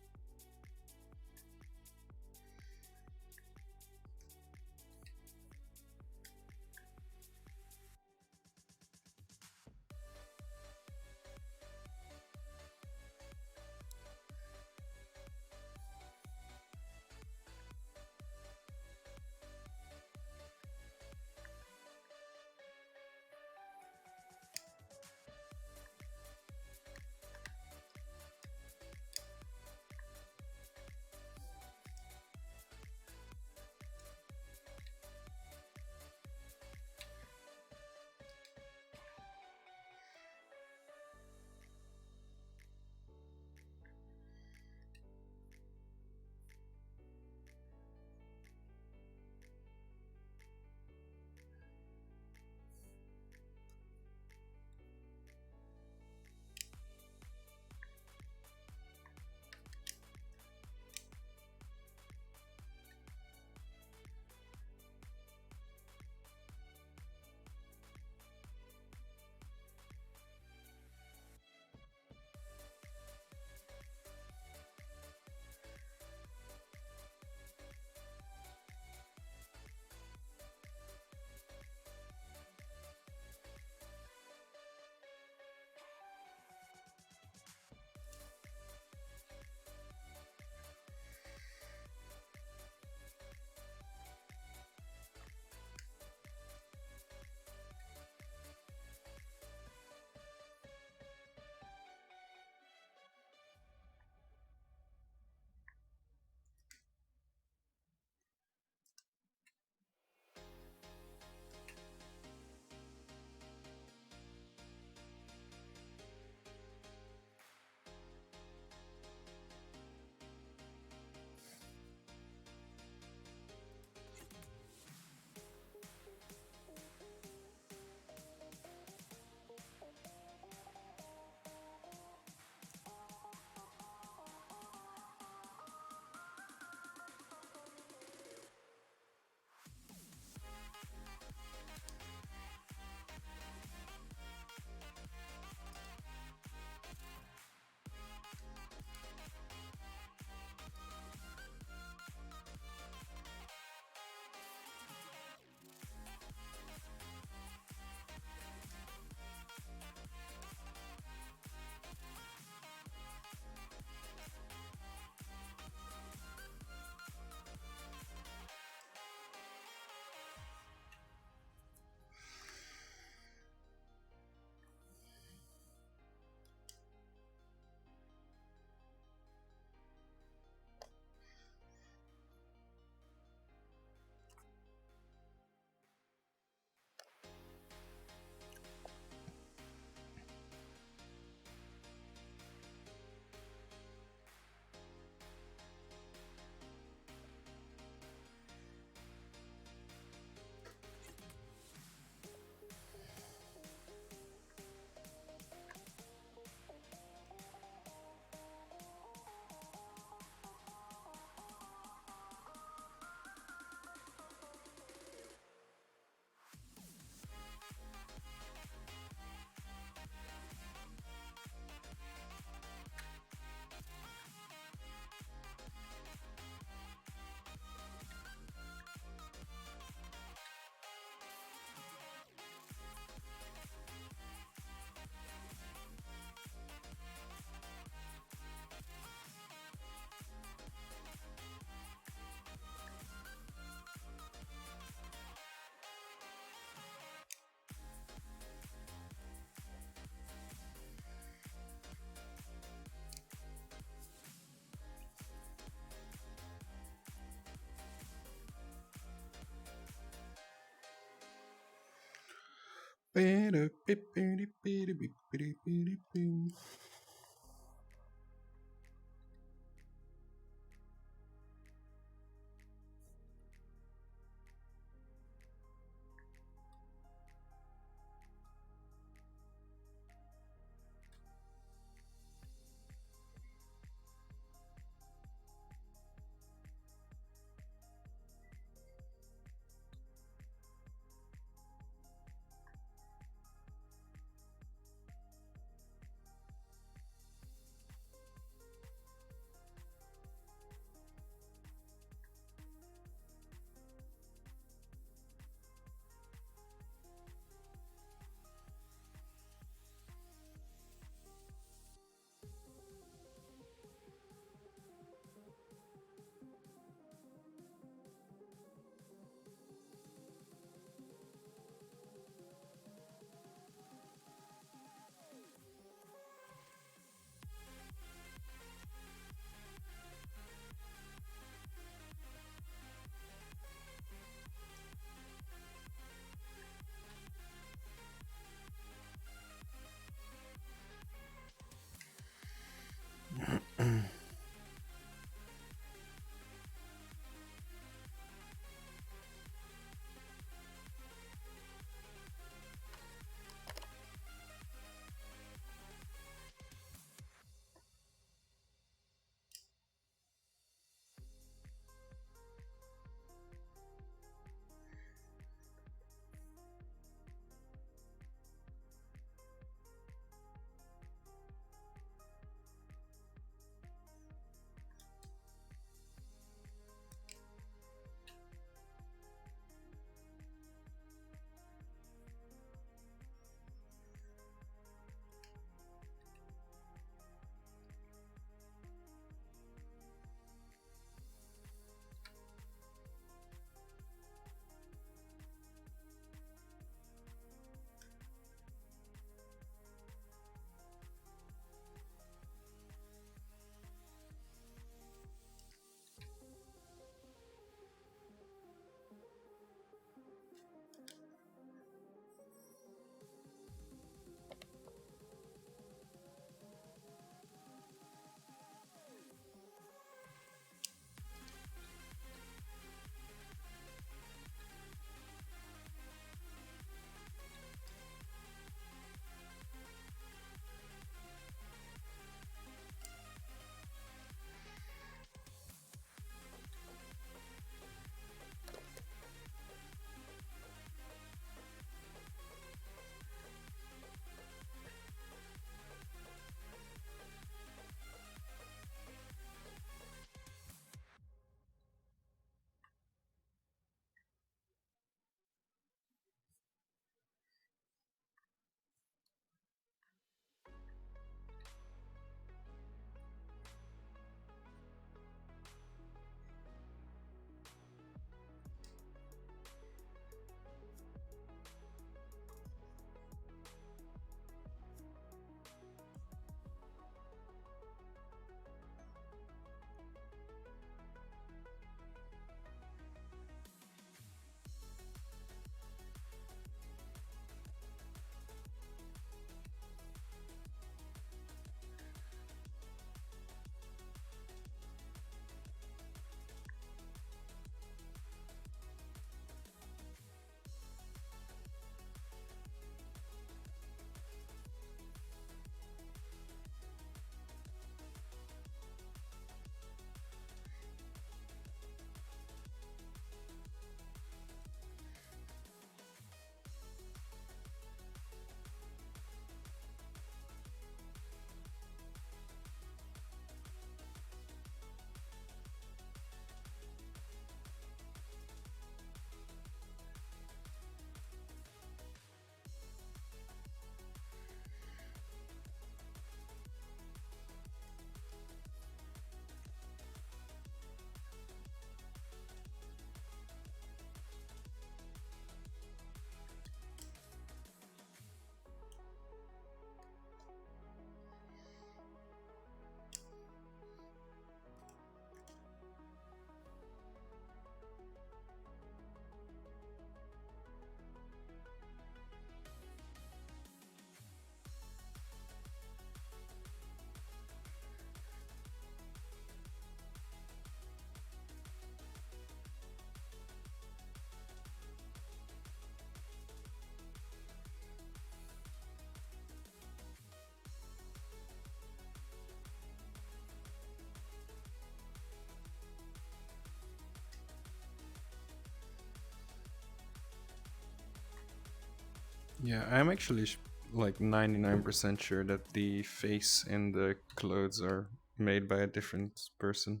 Yeah, I'm actually like 99% sure that the face and the clothes are made by a different person.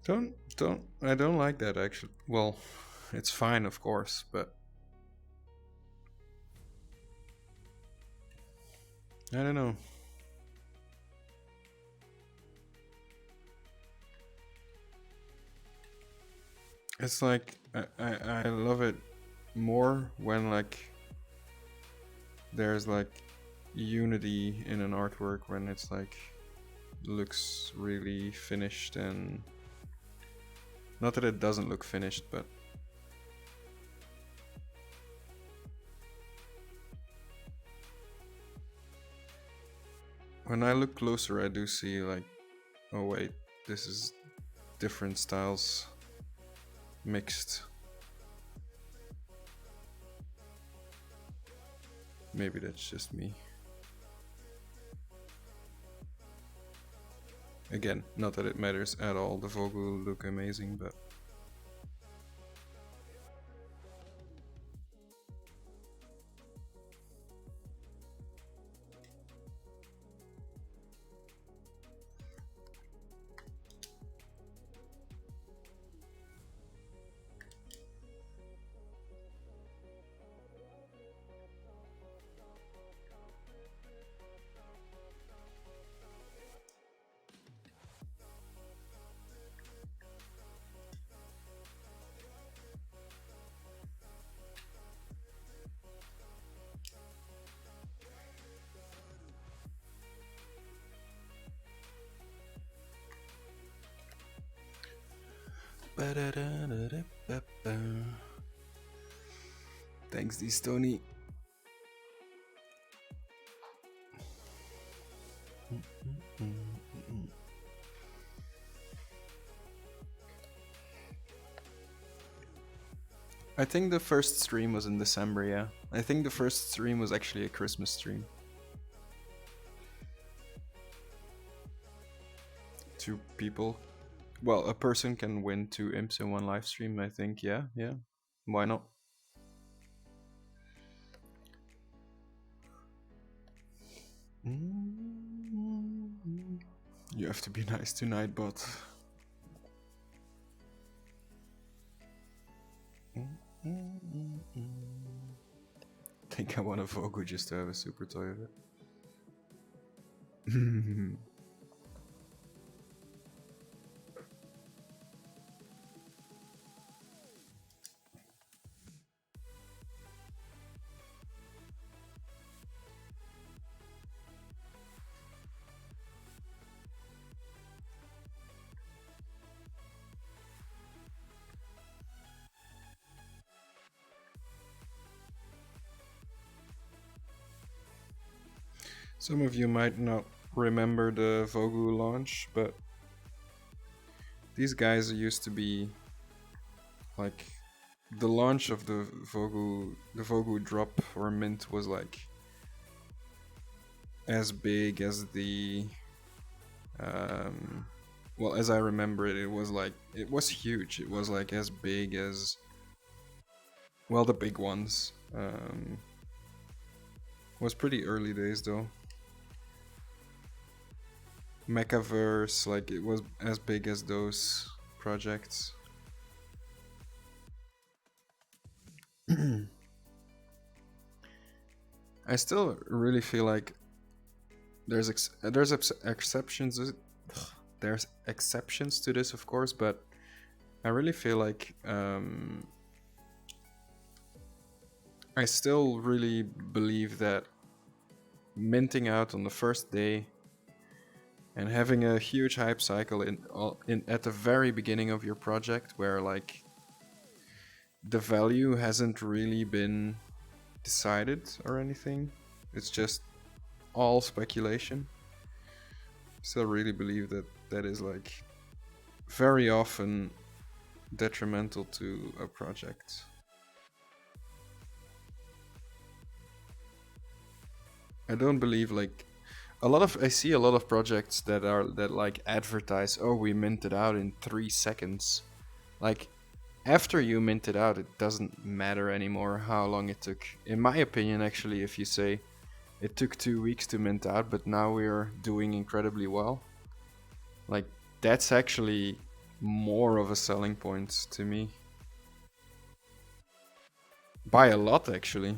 I don't like that actually. Well, it's fine of course, but I don't know. It's like I love it more when like there's like unity in an artwork, when it's like looks really finished, and not that it doesn't look finished, but when I look closer I do see like, oh wait, this is different styles mixed. Maybe that's just me. Again, not that it matters at all, the VOGU look amazing, but thanks, D Stony. I think the first stream was in December, yeah. I think the first stream was actually a Christmas stream. 2 people. Well, a person can win 2 imps in one live stream, I think, yeah, yeah. Why not? You have to be nice tonight, but... think I want a VOGU just to have a super toy of it. Some of you might not remember the VOGU launch, but these guys used to be like the launch of the VOGU drop or mint was like as big as the well, as I remember it, it was huge. It was like as big as, well, the big ones. Was pretty early days though. Metaverse, like it was as big as those projects. I still really feel like there's exceptions. There's exceptions to this, of course, but I really feel like I still really believe that minting out on the first day and having a huge hype cycle in at the very beginning of your project, where like the value hasn't really been decided or anything, it's just all speculation. Still really believe that that is like very often detrimental to a project. I don't believe like, I see a lot of projects that like advertise, oh, we minted out in 3 seconds. Like, after you mint it out, it doesn't matter anymore how long it took. In my opinion, actually, if you say it took 2 weeks to mint out, but now we're doing incredibly well, like, that's actually more of a selling point to me. By a lot, actually.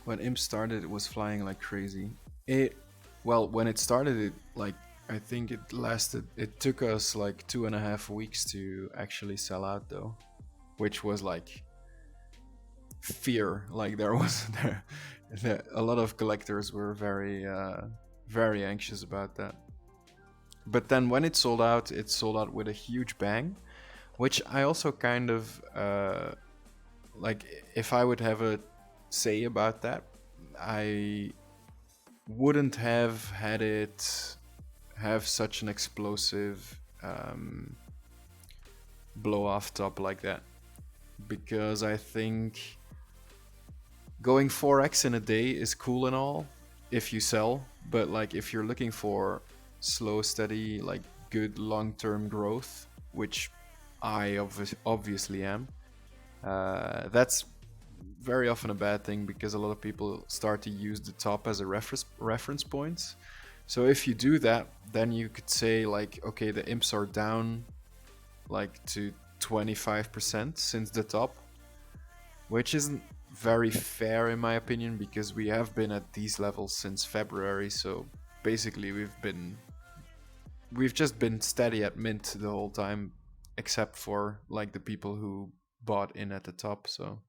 When IMP started, it was flying like crazy. It, well, when it started, it like, I think it lasted. It took us like 2.5 weeks to actually sell out, though, which was like fear. Like, there was a lot of collectors were very anxious about that. But then when it sold out with a huge bang, which I also kind of like if I would have a say about that, I wouldn't have had it have such an explosive blow off top like that, because I think going 4x in a day is cool and all if you sell, but like if you're looking for slow, steady, like good long-term growth, which I obviously am, that's very often a bad thing, because a lot of people start to use the top as a reference point. So if you do that, then you could say like, okay, the imps are down like to 25% since the top, which isn't very fair in my opinion, because we have been at these levels since February. So basically we've just been steady at mint the whole time, except for like the people who bought in at the top. So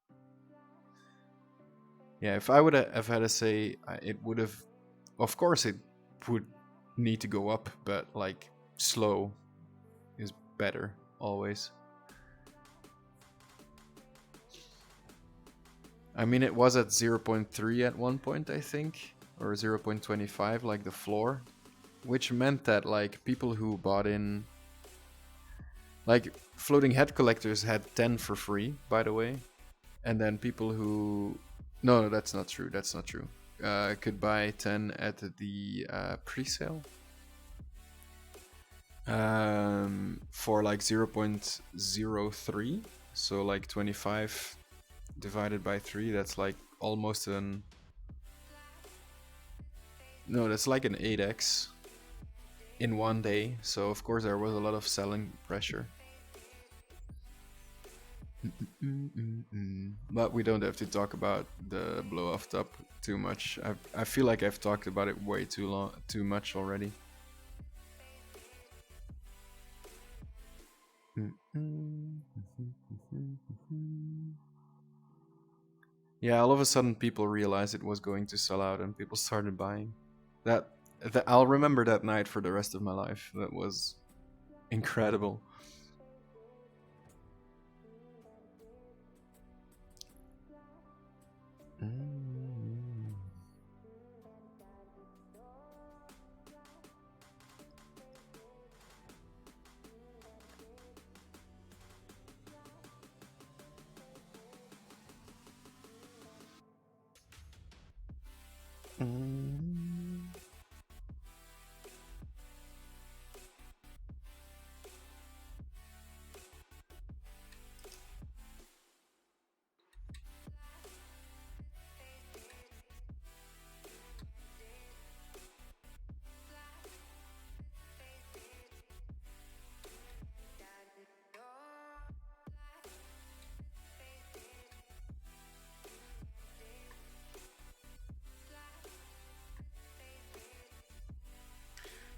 yeah, if I would have had a say, it would have, of course it would need to go up, but like slow is better always. I mean, it was at 0.3 at one point, I think, or 0.25, like the floor, which meant that like people who bought in, like floating head collectors had 10 for free, by the way, and then people who, no, that's not true. That's not true. Could buy 10 at the pre-sale for like 0.03. So like 25 divided by 3, that's like almost an, no, that's like an 8x in one day. So of course there was a lot of selling pressure. But we don't have to talk about the blow off top too much. I feel like I've talked about it way too much already. Yeah, all of a sudden people realized it was going to sell out and people started buying. That I'll remember that night for the rest of my life. That was incredible.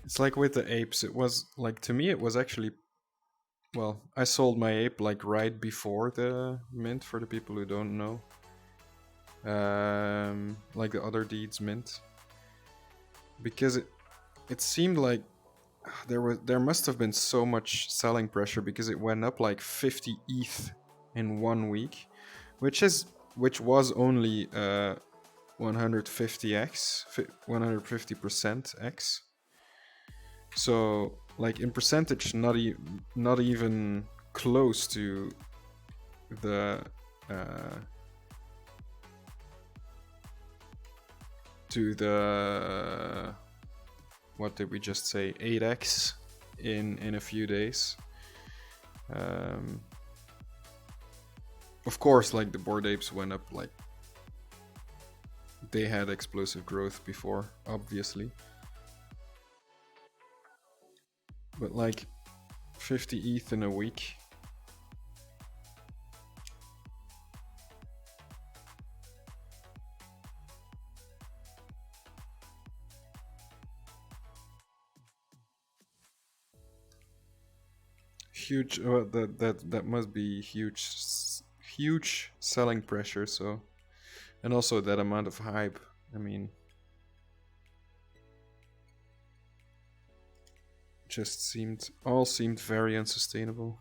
It's like with the apes, it was like, to me it was actually, well, I sold my ape like right before the mint, for the people who don't know. Like the other deeds mint. Because it seemed like there must have been so much selling pressure, because it went up like 50 ETH in 1 week, which was only 150x, 150% x. So like in percentage, not even close to the what did we just say, 8x in a few days. Of course, like the Bored Apes went up, like they had explosive growth before, obviously. But like 50 ETH in a week. Huge. That must be huge selling pressure. So, and also that amount of hype. I mean, just seemed very unsustainable.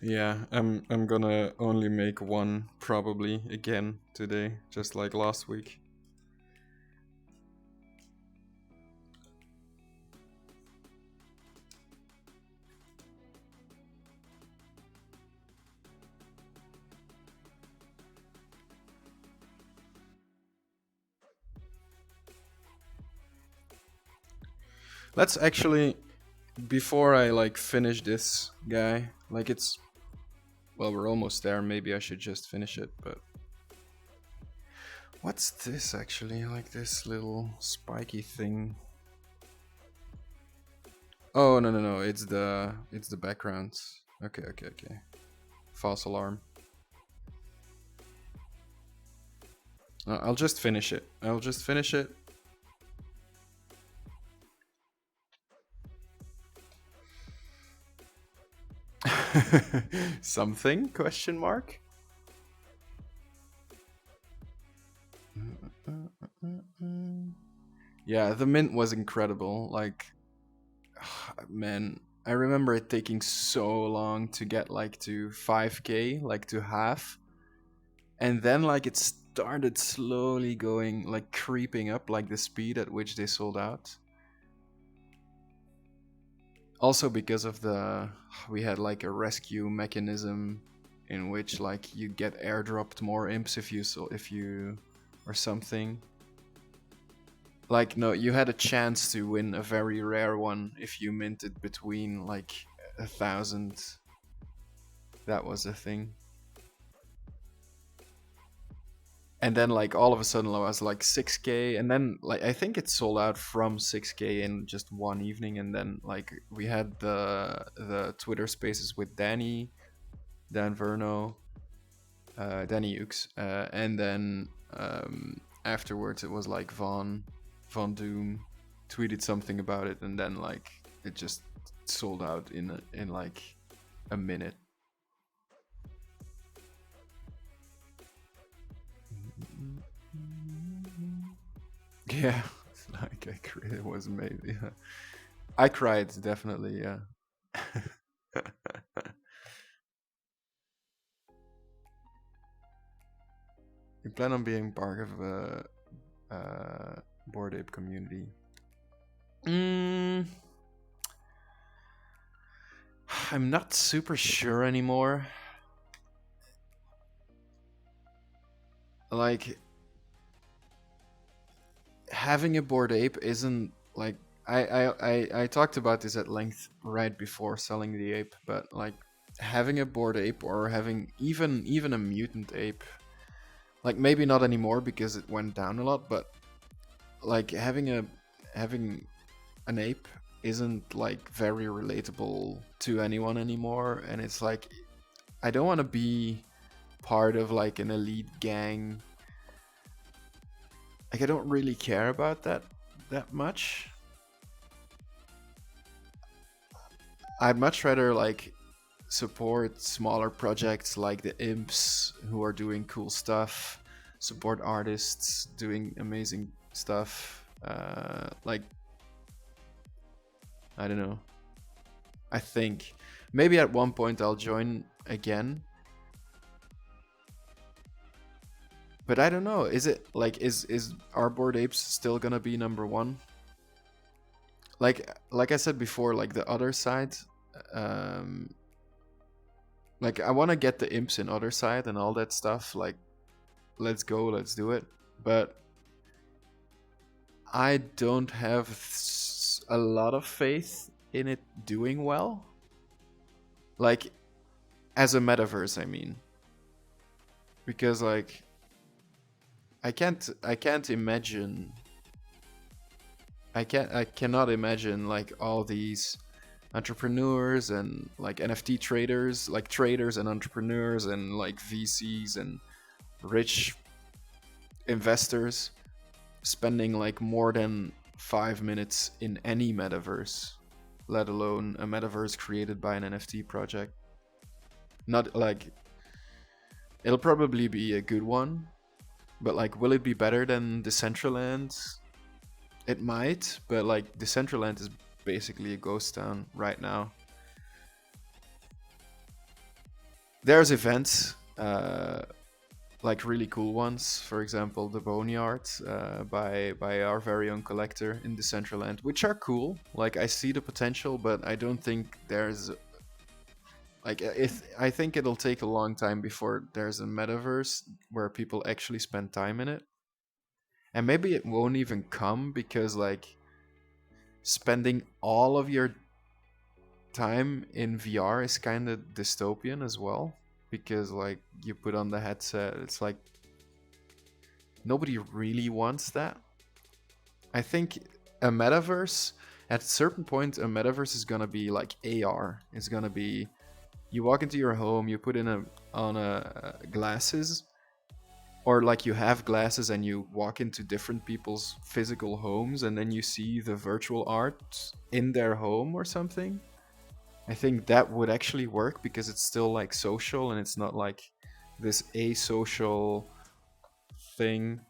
Yeah, I'm gonna only make one probably again today, just like last week. Let's actually, before I like finish this guy, like it's, well, we're almost there. Maybe I should just finish it, but what's this actually? Like this little spiky thing. Oh no no no! It's the background. Okay okay okay. False alarm. I'll just finish it. I'll just finish it. Something? Question mark. Yeah, the mint was incredible. Like, man, I remember it taking so long to get like to 5k, like to half. And then like it started slowly going, like creeping up, like the speed at which they sold out. Also because of the, we had like a rescue mechanism in which like you get airdropped more imps if you or something. Like, no, you had a chance to win a very rare one if you minted between like 1,000. That was a thing. And then like all of a sudden I was like 6k, and then like I think it sold out from 6k in just one evening. And then like we had the Twitter spaces with Dan Verno, Danny Ukes, and then afterwards it was like Von Doom tweeted something about it, and then like it just sold out in like a minute. Yeah, like it was maybe. Yeah. I cried definitely. Yeah. You plan on being part of a Bored Ape community? Mm, I'm not super sure anymore. Like, having a Bored Ape isn't like, I talked about this at length right before selling the ape, but like having a Bored Ape or having even a mutant ape, like maybe not anymore because it went down a lot, but like having an ape isn't like very relatable to anyone anymore. And it's like, I don't want to be part of like an elite gang. Like, I don't really care about that much. I'd much rather like support smaller projects like the imps who are doing cool stuff, support artists doing amazing stuff. Like, I don't know. I think maybe at one point I'll join again. But I don't know. Is it like, is our Bored Apes still gonna be number one? Like I said before, like the other side, um, like I want to get the imps in other side and all that stuff. Like, let's go, let's do it. But I don't have a lot of faith in it doing well. Like, as a metaverse, I mean, because like I can't imagine. I cannot imagine like all these entrepreneurs and like NFT traders, like traders and entrepreneurs and like VCs and rich investors spending like more than 5 minutes in any metaverse, let alone a metaverse created by an NFT project. Not like, It'll probably be a good one, but like, will it be better than Decentraland? It might, but like, Decentraland is basically a ghost town right now. There's events, like really cool ones. For example, the Boneyard by our very own collector in Decentraland, which are cool. Like, I see the potential, but I don't think there's like, if I think it'll take a long time before there's a metaverse where people actually spend time in it. And maybe it won't even come because like spending all of your time in VR is kind of dystopian as well, because like you put on the headset, it's like nobody really wants that. I think a metaverse, at a certain point, a metaverse is gonna be like AR. It's gonna be, you walk into your home, you put in a glasses, or like you have glasses and you walk into different people's physical homes, and then you see the virtual art in their home or something. I think that would actually work because it's still like social and it's not like this asocial thing.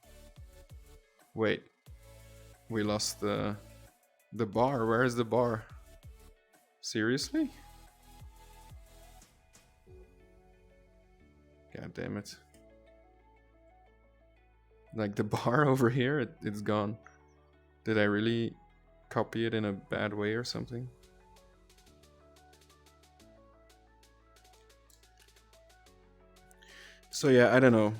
Wait, we lost the bar. Where is the bar? Seriously? God damn it. Like the bar over here, it's gone. Did I really copy it in a bad way or something? So yeah, I don't know.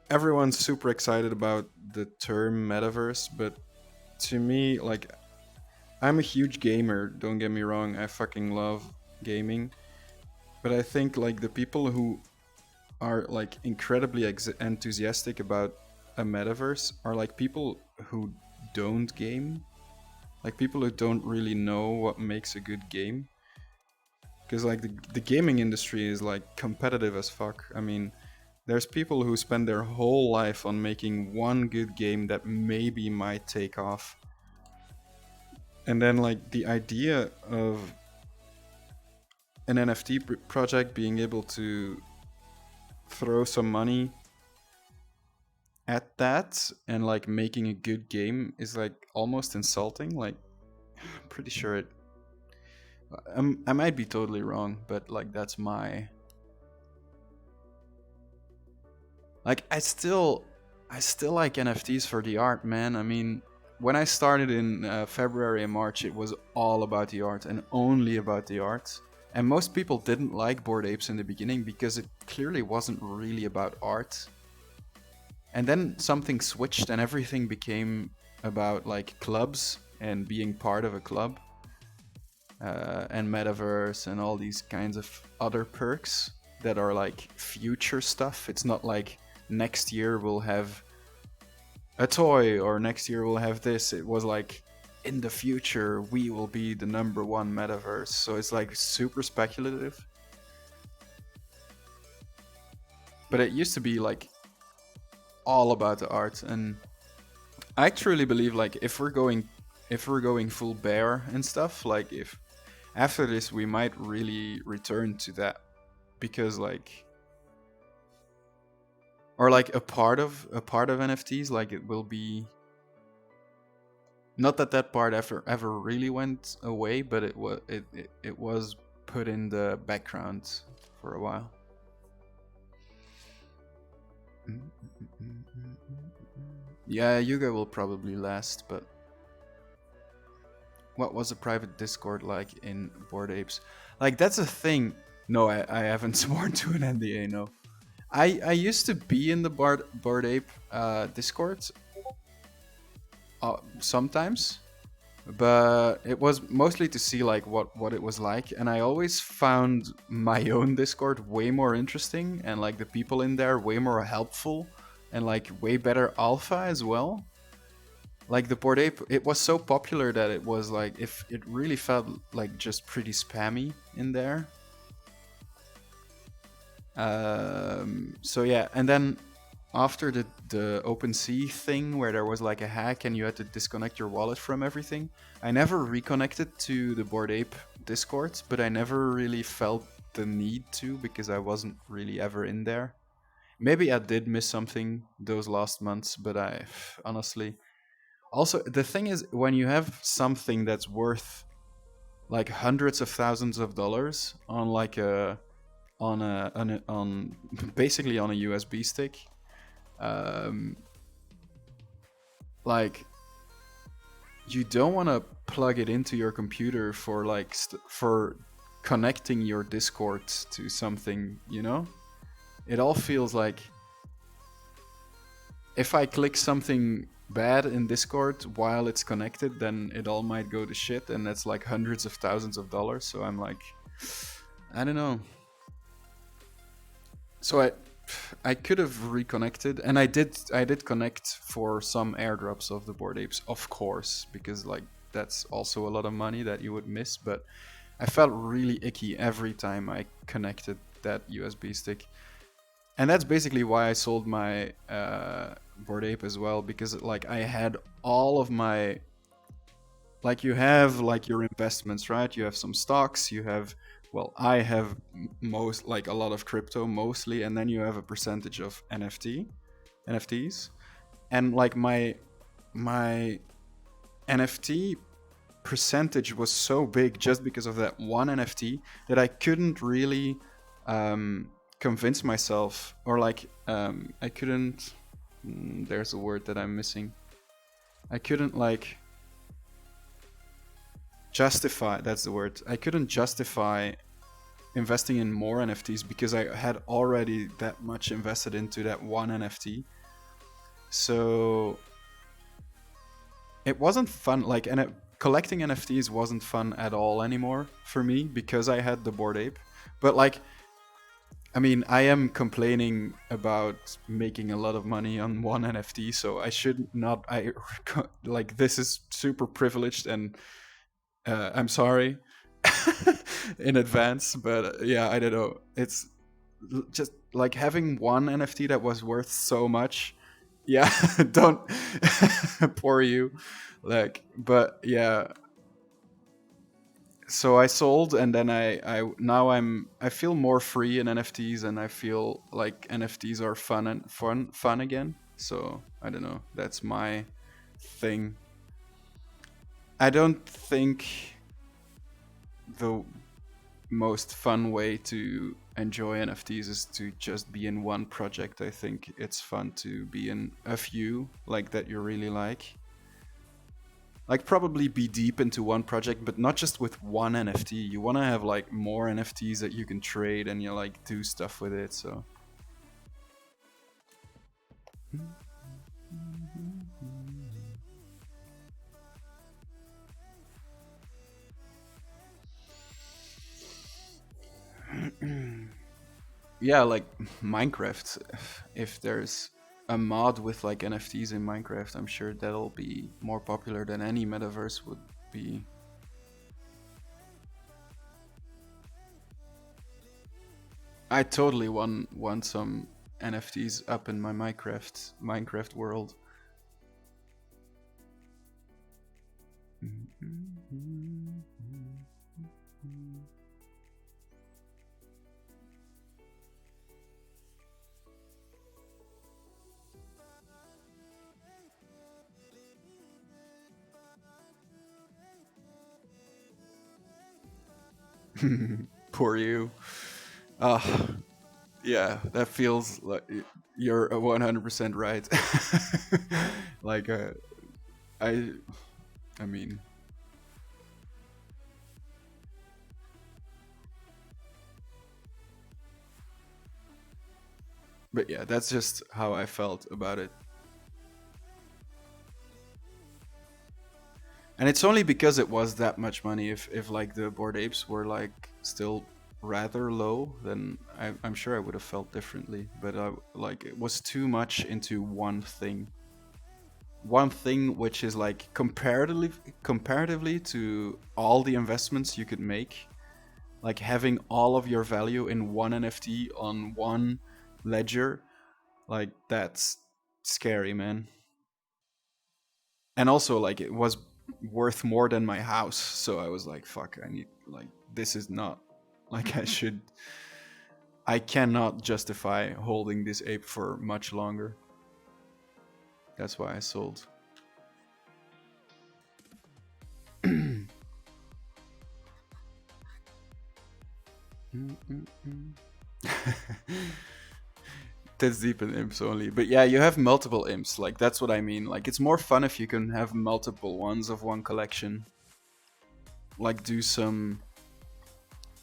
Everyone's super excited about the term metaverse, but to me, like, I'm a huge gamer, don't get me wrong, I fucking love gaming. But I think like the people who are like incredibly enthusiastic about a metaverse are like people who don't game, like people who don't really know what makes a good game. Because like the gaming industry is like competitive as fuck. I mean, there's people who spend their whole life on making one good game that maybe might take off. And then like the idea of an NFT project being able to throw some money at that and like making a good game is like almost insulting. Like, I'm pretty sure it. I might be totally wrong, but like that's my. Like I still like NFTs for the art, man. I mean, when I started in February and March, it was all about the art and only about the art. And most people didn't like Bored Apes in the beginning because it clearly wasn't really about art. And then something switched and everything became about like clubs and being part of a club, and metaverse and all these kinds of other perks that are like future stuff. It's not like next year we'll have a toy or next year we'll have this. It was like in the future we will be the number one metaverse. So it's like super speculative. But it used to be like all about the art, and I truly believe like if we're going full bear and stuff, like if after this we might really return to that, because like, or like a part of NFTs, like it will be not that that part ever really went away, but it was put in the background for a while. Yeah, Yuga will probably last, but what was a private Discord like in Bored Apes? Like, that's a thing. No, I haven't sworn to an NDA, no. I used to be in the Bored Ape Discord sometimes, but it was mostly to see like what it was like, and I always found my own Discord way more interesting, and like the people in there way more helpful, and like way better alpha as well. Like the Bored Ape, it was so popular that it was like, if it really felt like just pretty spammy in there. So yeah, and then after the OpenSea thing where there was like a hack and you had to disconnect your wallet from everything, I never reconnected to the Bored Ape Discord, but I never really felt the need to because I wasn't really ever in there. maybe I did miss something those last months, but I honestly also the thing is when you have something that's worth like hundreds of thousands of dollars on like a on basically on a USB stick, um, like you don't want to plug it into your computer for like for connecting your Discord to something, you know? It all feels like if I click something bad in Discord while it's connected, then it all might go to shit, and that's like hundreds of thousands of dollars. So I'm like, I don't know. So I could have reconnected, and I did connect for some airdrops of the Bored Apes, of course, because like that's also a lot of money that you would miss. But I felt really icky every time I connected that USB stick, and that's basically why I sold my Bored Ape as well, because like I had all of my, like you have like your investments, right? You have some stocks, you have, well, I have most, like a lot of crypto mostly, and then you have a percentage of NFTs, and like my NFT percentage was so big just because of that one NFT that I couldn't really convince myself, or like I couldn't. There's a word that I'm missing. I couldn't like justify. That's the word. I couldn't justify investing in more NFTs because I had already that much invested into that one NFT. So it wasn't fun. Like, and collecting NFTs wasn't fun at all anymore for me because I had the Bored Ape. But like, I mean, I am complaining about making a lot of money on one NFT, so I should not. I like this is super privileged, and I'm sorry in advance. But yeah, I don't know. It's just like having one NFT that was worth so much. Yeah, don't poor you. Like, but yeah, so I sold, and then I now I feel more free in NFTs, and I feel like NFTs are fun and fun again. So I don't know. That's my thing. I don't think the most fun way to enjoy NFTs is to just be in one project. I think it's fun to be in a few like that you really like probably be deep into one project, but not just with one NFT. You want to have like more NFTs that you can trade and you like do stuff with it. So yeah, like Minecraft. If there's a mod with like NFTs in Minecraft, I'm sure that'll be more popular than any metaverse would be. I totally want some NFTs up in my Minecraft world. Poor you. Oh, yeah, that feels like you're 100% right. Like, I, I mean, but yeah, that's just how I felt about it. And it's only because it was that much money. If like the Bored Apes were like still rather low, then I'm sure I would have felt differently. But like it was too much into one thing which is like comparatively to all the investments you could make, like having all of your value in one NFT on one ledger, like that's scary, man. And also like it was worth more than my house, so I was like, fuck, I need, like, this is not like I cannot justify holding this ape for much longer. That's why I sold. That's deep in imps only. But yeah, you have multiple imps. Like, that's what I mean. Like, it's more fun if you can have multiple ones of one collection. Like, do some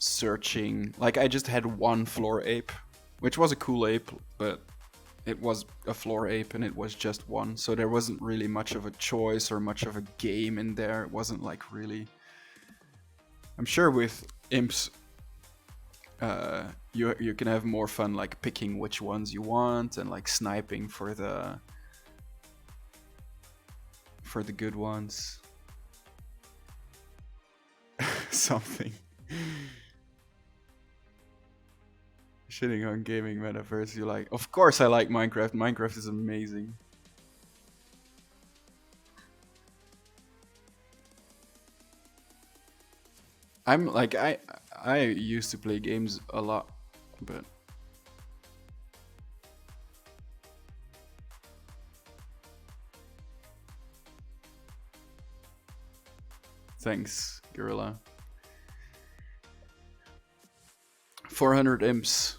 searching. Like, I just had one floor ape, which was a cool ape, but it was a floor ape and it was just one. So there wasn't really much of a choice or much of a game in there. It wasn't like really... I'm sure with imps, you can have more fun like picking which ones you want and like sniping for the good ones. Something. Shitting on gaming metaverse, you like? Of course I like Minecraft. Minecraft is amazing. I'm like I used to play games a lot, but thanks, Gorilla. 400 imps.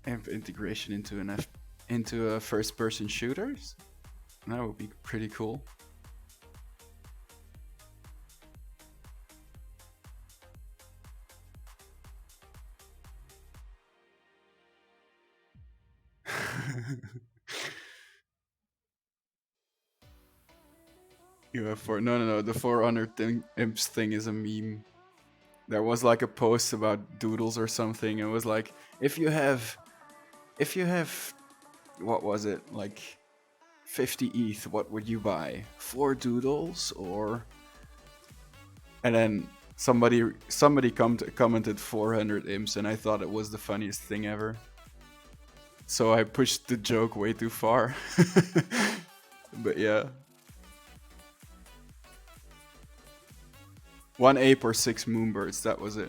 Imp integration into a first-person shooters. That would be pretty cool. You have no. The 400 imps thing is a meme. There was like a post about doodles or something. It was like if you have, what was it, like 50 ETH, what would you buy? 4 doodles or? And then somebody commented 400 imps, and I thought it was the funniest thing ever. So I pushed the joke way too far. But yeah. 1 ape or 6 moonbirds, that was it.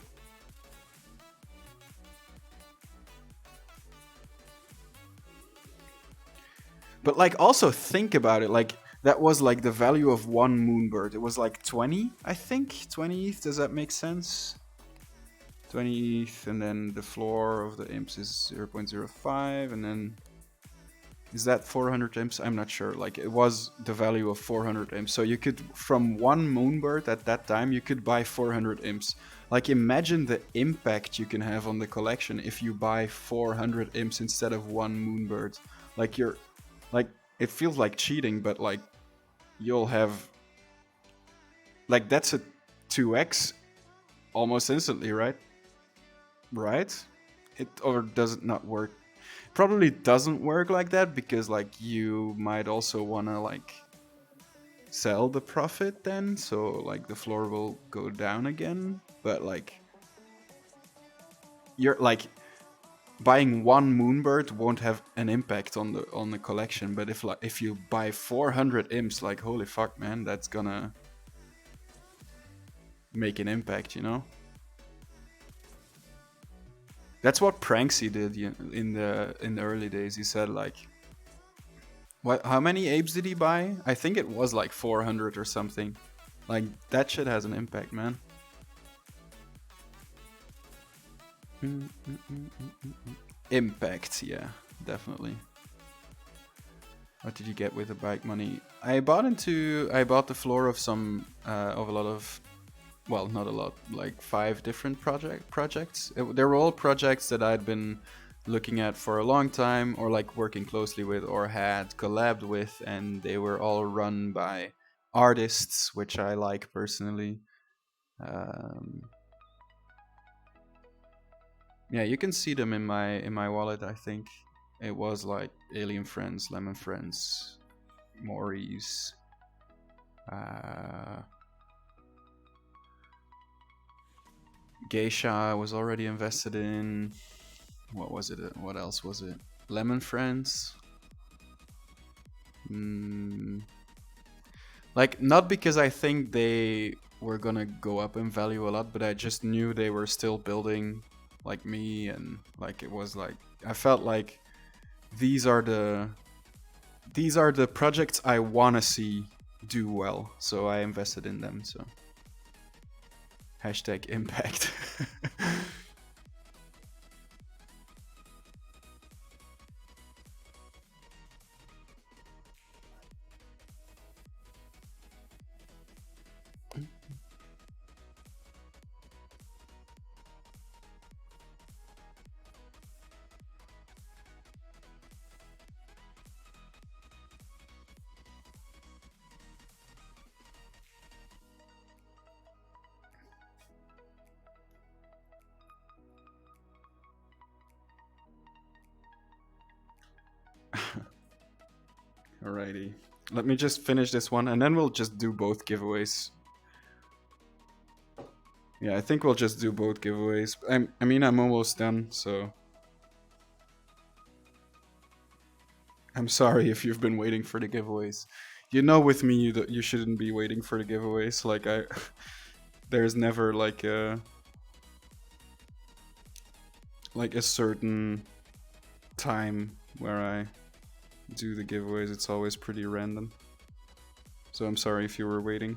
But like also think about it, like that was like the value of 1 moonbird. It was like 20, I think. 20 ETH, does that make sense? 20 ETH, and then the floor of the imps is 0.05, and then is that 400 imps? I'm not sure. Like it was the value of 400 imps. So you could, from 1 moonbird at that time, you could buy 400 imps. Like imagine the impact you can have on the collection if you buy 400 imps instead of 1 moonbird. Like you're, like it feels like cheating, but like you'll have, like that's a 2x almost instantly, right? Right? It, or does it not work? Probably doesn't work like that because like you might also want to like sell the profit then, so like the floor will go down again, but like you're like buying 1 moonbird won't have an impact on the collection, but if you buy 400 imps, like holy fuck man, that's gonna make an impact, you know? That's what Pranksy did in the early days. He said like, what? How many apes did he buy? I think it was like 400 or something. Like that shit has an impact, man. Impact, yeah, definitely. What did you get with the bike money? I bought the floor of some of a lot of, well, not a lot, like 5 different projects. They were all projects that I'd been looking at for a long time, or like working closely with, or had collabed with, and they were all run by artists, which I like personally. Yeah, you can see them in my wallet. I think it was like Alien Friends, Lemon Friends, Maurice. Geisha was already invested in. What was it? What else was it? Lemon Friends. Mm, like, not because I think they were gonna go up in value a lot, but I just knew they were still building like me, and like it was like I felt like these are the these are the projects I wanna see do well, so I invested in them. So hashtag impact. Alrighty. Let me just finish this one and then we'll just do both giveaways. Yeah, I think we'll just do both giveaways. I mean, I'm almost done, so I'm sorry if you've been waiting for the giveaways. You know, with me, you shouldn't be waiting for the giveaways. Like there's never like a certain time where I do the giveaways. It's always pretty random. So I'm sorry if you were waiting.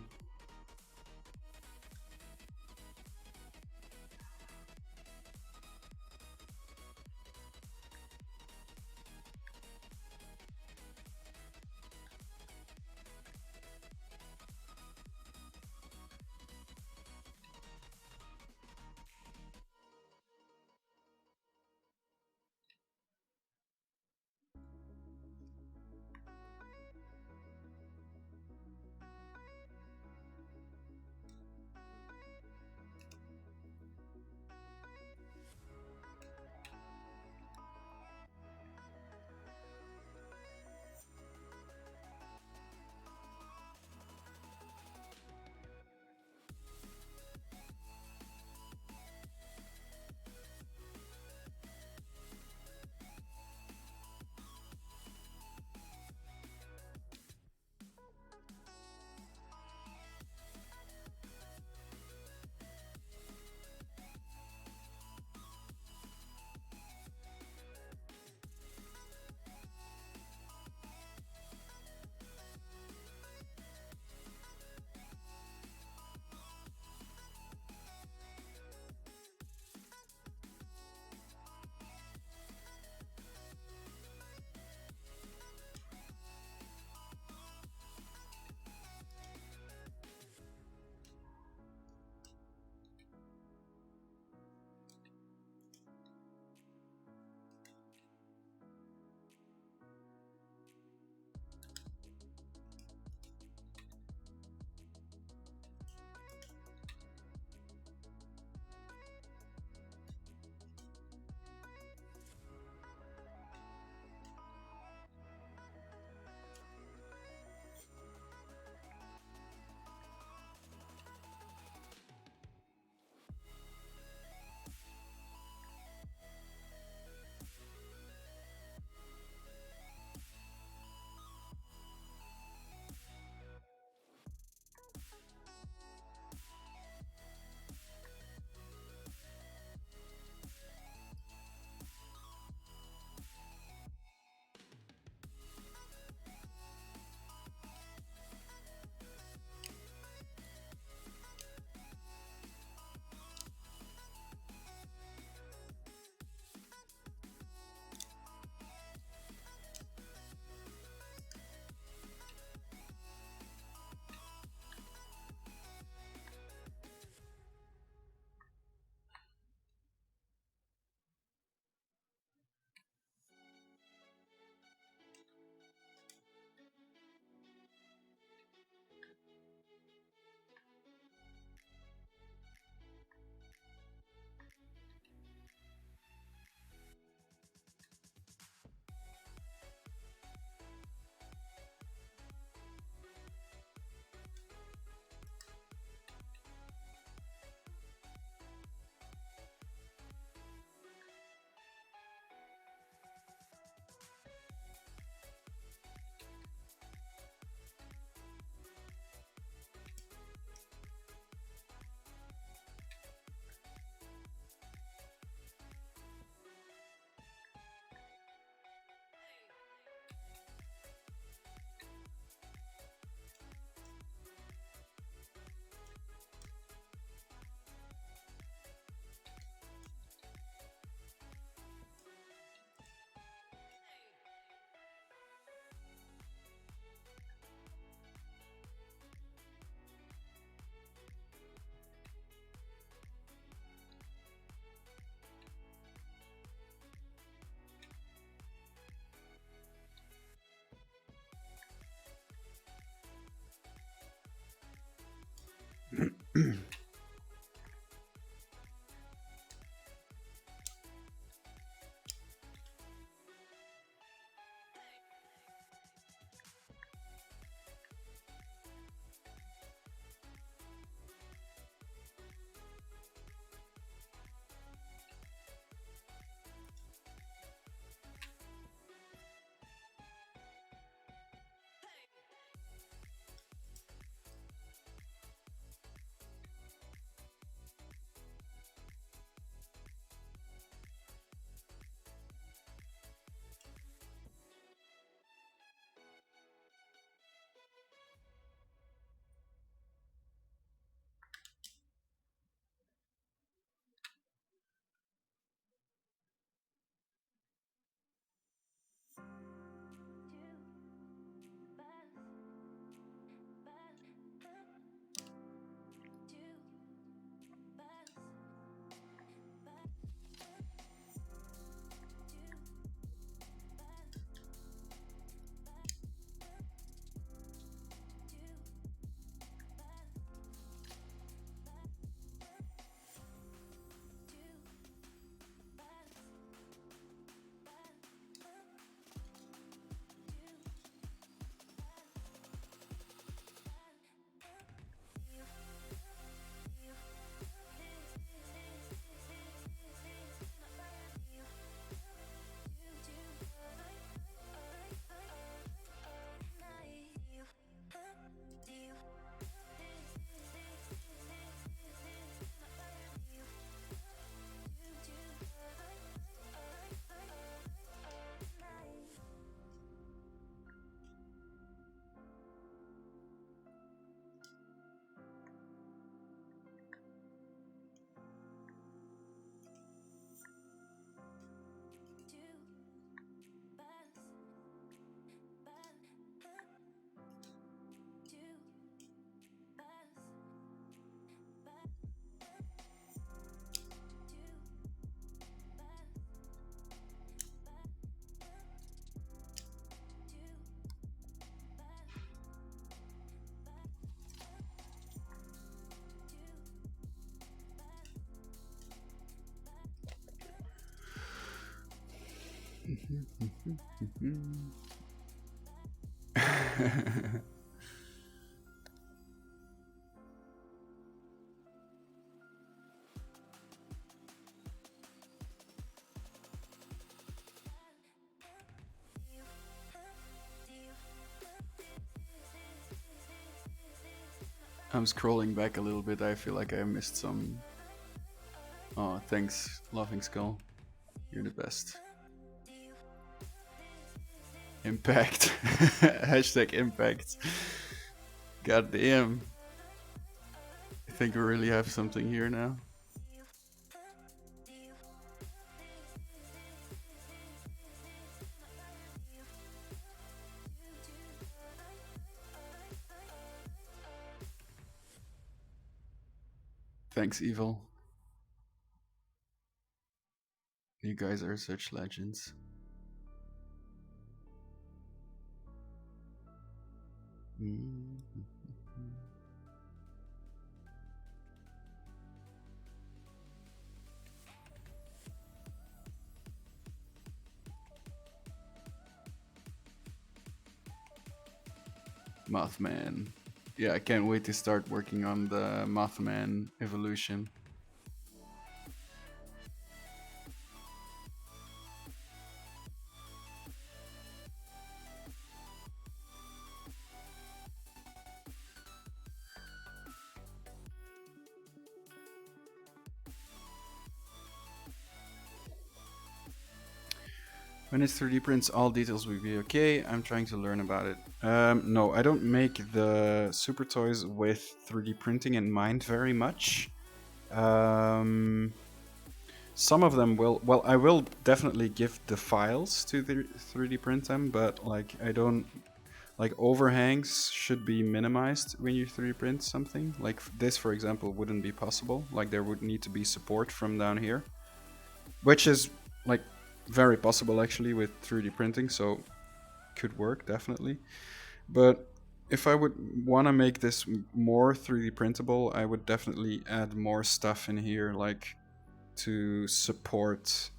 I'm scrolling back a little bit. I feel like I missed some. Oh, thanks, Laughing Skull. You're the best. Impact. Hashtag impact. God damn. I think we really have something here now. Thanks, Evil. You guys are such legends. Mothman. Yeah, I can't wait to start working on the Mothman evolution. When it's 3D prints, all details will be okay. I'm trying to learn about it. No, I don't make the SuperToys with 3D printing in mind very much. Some of them will. Well, I will definitely give the files to the 3D print them, but like I don't. Like overhangs should be minimized when you 3D print something. Like this, for example, wouldn't be possible. Like there would need to be support from down here, which is like very possible actually with 3D printing, so could work definitely. But if I would want to make this more 3D printable, I would definitely add more stuff in here, like to support.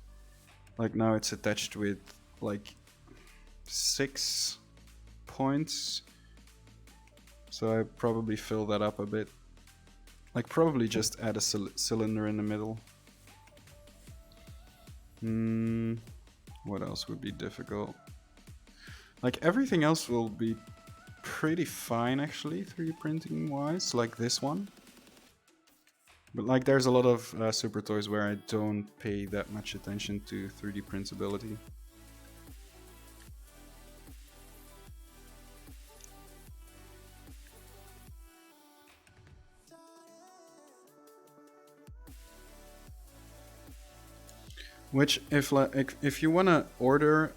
Like now it's attached with like 6 points, so I probably fill that up a bit. Like probably just add a cylinder in the middle. What else would be difficult? Like everything else will be pretty fine actually, 3D printing wise, like this one. But like there's a lot of SuperToys where I don't pay that much attention to 3D printability. Which, if you wanna order,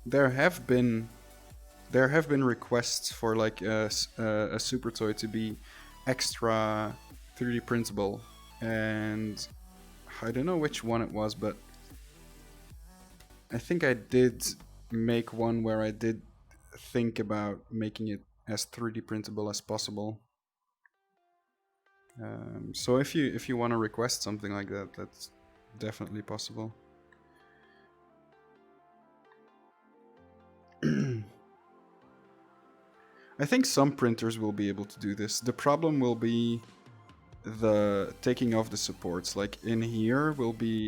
there have been requests for like a SuperToy to be extra 3D printable, and I don't know which one it was, but I think I did make one where I did think about making it as 3D printable as possible. So if you want to request something like that, that's definitely possible. I think some printers will be able to do this. The problem will be the taking off the supports. Like in here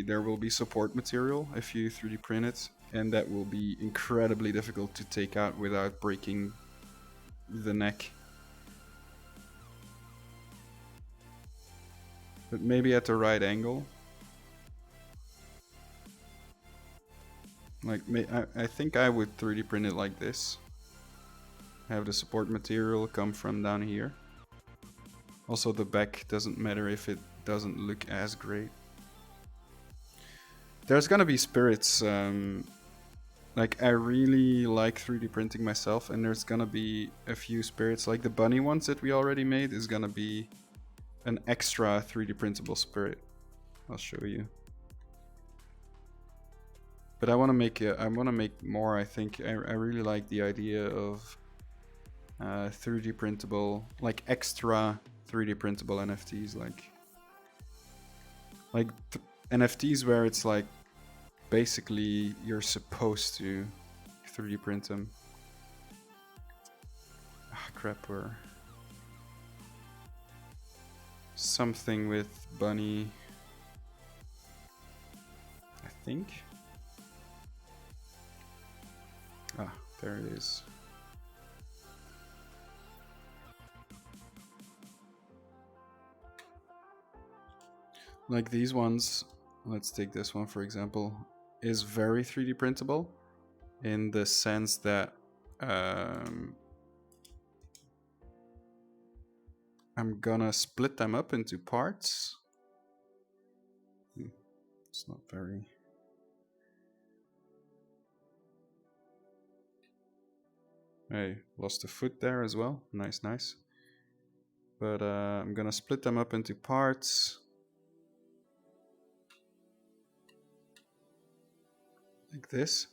there will be support material if you 3D print it, and that will be incredibly difficult to take out without breaking the neck. But maybe at the right angle. Like I think I would 3D print it like this. Have the support material come from down here. Also the back doesn't matter if it doesn't look as great. There's gonna be spirits, like I really like 3D printing myself, and there's gonna be a few spirits, like the bunny ones that we already made is gonna be an extra 3D printable spirit. I'll show you. But I want to make more. I think I really like the idea of 3D printable, like extra 3D printable NFTs, like NFTs where it's like basically you're supposed to 3D print them. Ah, crap, or something with bunny, I think. Ah, there it is. Like these ones, let's take this one for example, is very 3D printable in the sense that I'm gonna split them up into parts. It's not very... Hey, lost a foot there as well. Nice, nice. But I'm gonna split them up into parts. Like this.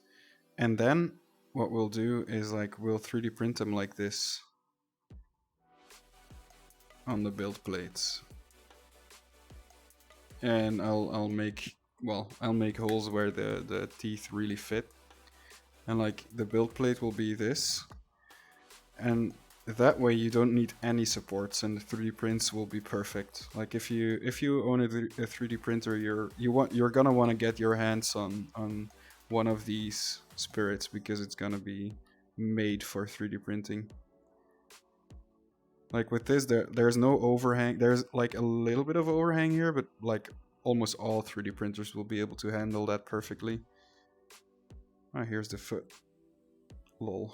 And then what we'll do is like we'll 3D print them like this on the build plates. And I'll make holes where the teeth really fit. And like the build plate will be this. And that way you don't need any supports and the 3D prints will be perfect. Like if you own a 3D printer, you're gonna want to get your hands on one of these spirits because it's gonna be made for 3D printing. Like with this, there's no overhang. There's like a little bit of overhang here, but like almost all 3D printers will be able to handle that perfectly. Ah, here's the foot. Lol.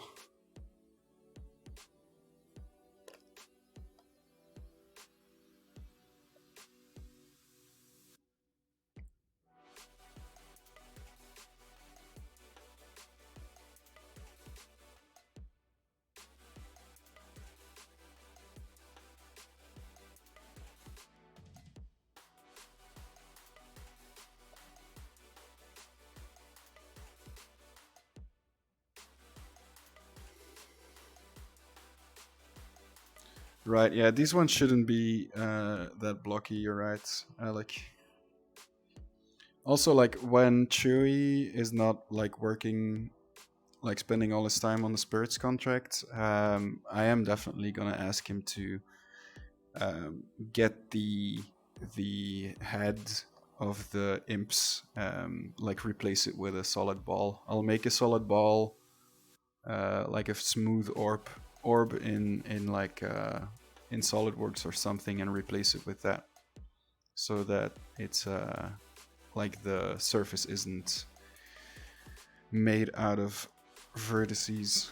Right, yeah, these ones shouldn't be that blocky, you're right, Alec. Also, like, when Chewie is not, like, working, like, spending all his time on the Spirits contract, I am definitely gonna ask him to get the head of the imps, like, replace it with a solid ball. I'll make a solid ball, like a smooth orb in like in SolidWorks or something, and replace it with that, so that it's like the surface isn't made out of vertices.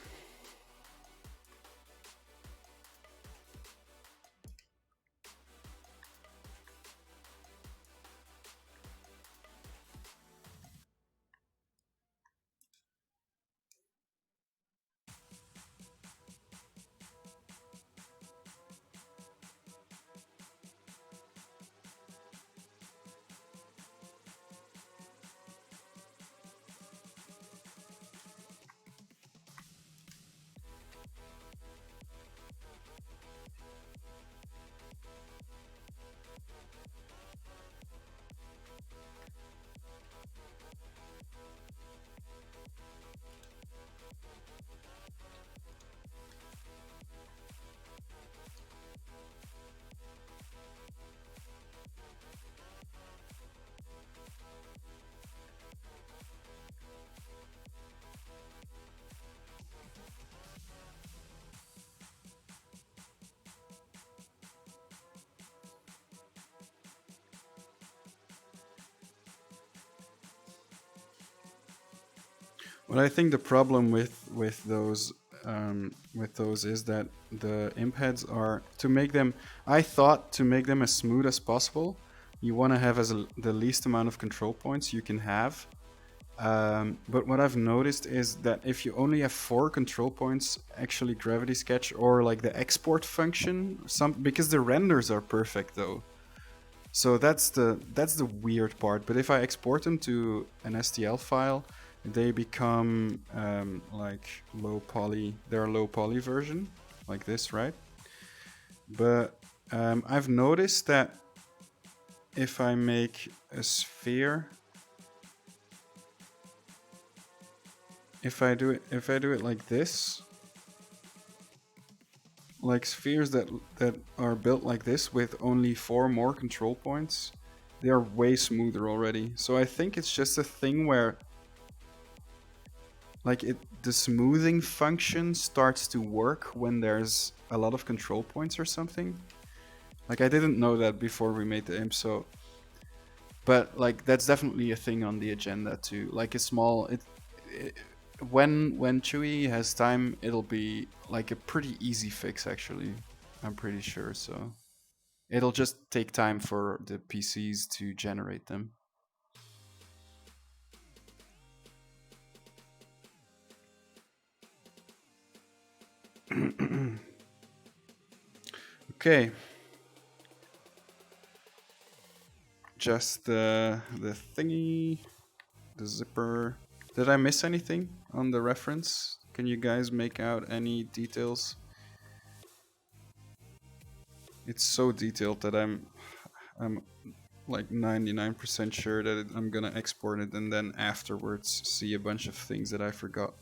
Well, I think the problem with those is that the imp heads are, to make them. I thought to make them as smooth as possible, you want to have the least amount of control points you can have. But what I've noticed is that if you only have 4 control points, actually Gravity Sketch or like the export function, because the renders are perfect though. So that's the weird part. But if I export them to an STL file, they become like low poly. They're a low poly version, like this, right? But I've noticed that if I make a sphere, if I do it like this, like spheres that are built like this with only 4 more control points, they are way smoother already. So I think it's just a thing where, like, the smoothing function starts to work when there's a lot of control points or something. Like, I didn't know that before we made the imp, so, but like that's definitely a thing on the agenda too. Like a small when Chewie has time, it'll be like a pretty easy fix actually. I'm pretty sure, so it'll just take time for the PCs to generate them. Okay. Just the thingy, the zipper. Did I miss anything on the reference? Can you guys make out any details? It's so detailed that I'm like 99% sure that I'm gonna export it and then afterwards see a bunch of things that I forgot.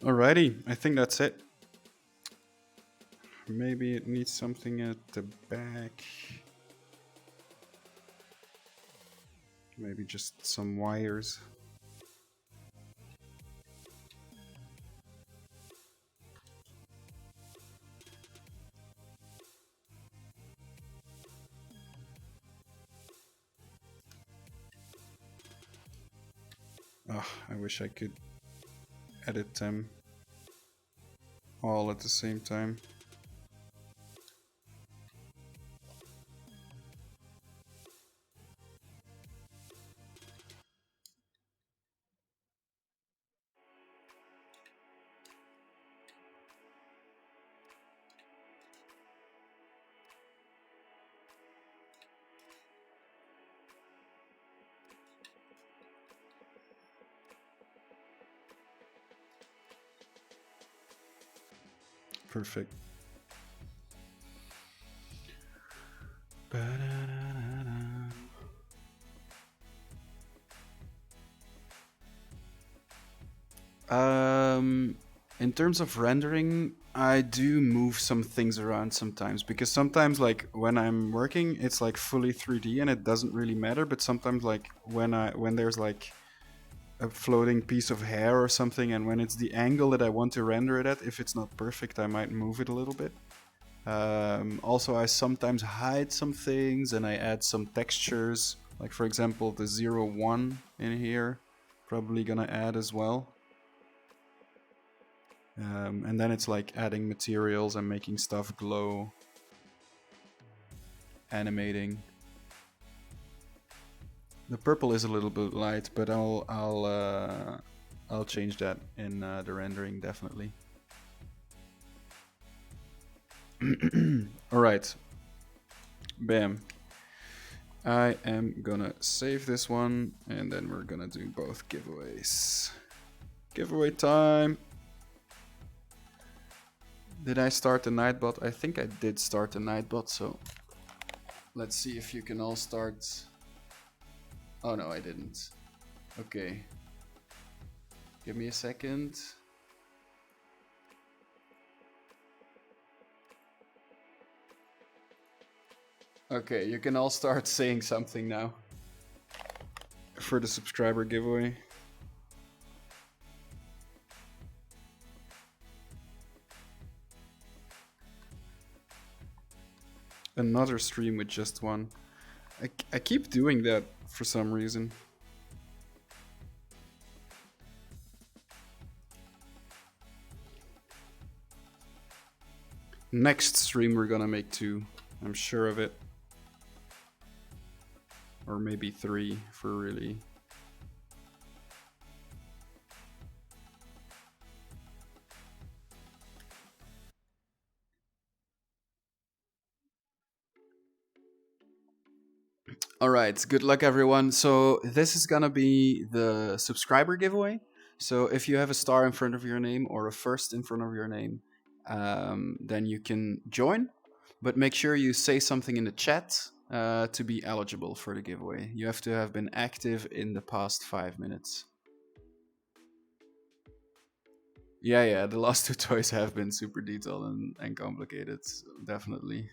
Alrighty, I think that's it. Maybe it needs something at the back. Maybe just some wires. Oh, I wish I could edit them all at the same time. Perfect. In terms of rendering, I do move some things around sometimes, because sometimes, like when I'm working, it's like fully 3D and it doesn't really matter. But sometimes, like when there's like a floating piece of hair or something, and when it's the angle that I want to render it at, if it's not perfect, I might move it a little bit. Also, I sometimes hide some things and I add some textures, like for example the 0, 1 in here, probably gonna add as well. And then it's like adding materials and making stuff glow, animating. The purple is a little bit light, but I'll change that in the rendering definitely. All right, bam. I am gonna save this one, and then we're gonna do both giveaways. Giveaway time. Did I start the Nightbot? I think I did start the Nightbot, so let's see if you can all start. Oh no, I didn't. Okay. Give me a second. Okay, you can all start saying something now for the subscriber giveaway. Another stream with just one. I keep doing that for some reason. Next stream we're gonna make 2. I'm sure of it. Or maybe 3 for really. All right, good luck everyone. So this is gonna be the subscriber giveaway. So if you have a star in front of your name or a first in front of your name, then you can join. But make sure you say something in the chat to be eligible for the giveaway. You have to have been active in the past 5 minutes. Yeah, the last 2 toys have been super detailed and complicated. Definitely,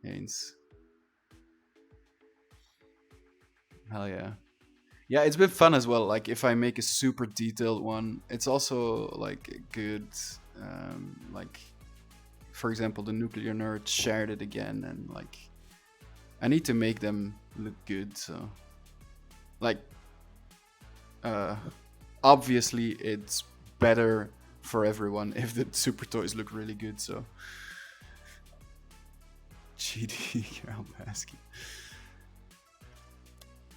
Haynes. Hell yeah. Yeah, it's been fun as well. Like if I make a super detailed one, it's also like good. Like, for example, the Nuclear Nerd shared it again, and like, I need to make them look good. So, like, obviously, it's better for everyone if the SuperToys look really good. So, GD, Carol Baskin.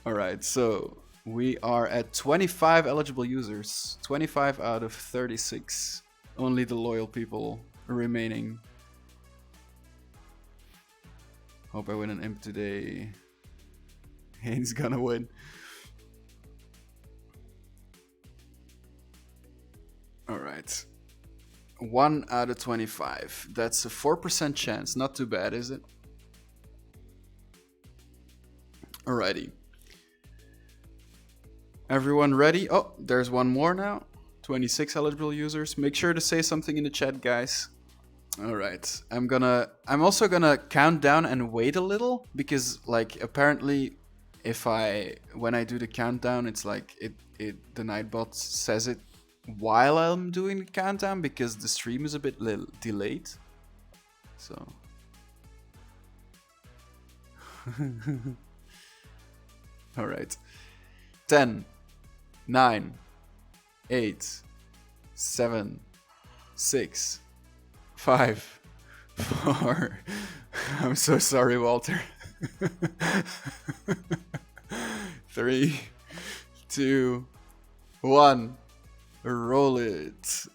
All right, so we are at 25 eligible users, 25 out of 36. Only the loyal people remaining. Hope I win an imp today. Haynes gonna win. All right. 1 out of 25. That's a 4% chance. Not too bad, is it? Alrighty. Everyone ready? Oh, there's one more now. 26 eligible users. Make sure to say something in the chat, guys. All right. I'm also gonna count down and wait a little, because like apparently when I do the countdown, it's like the Nightbot says it while I'm doing the countdown because the stream is a bit delayed. So. All right. 10, 9, 8, 7, 6, 5, 4. I'm so sorry, Walter. 3, 2, 1. Roll it.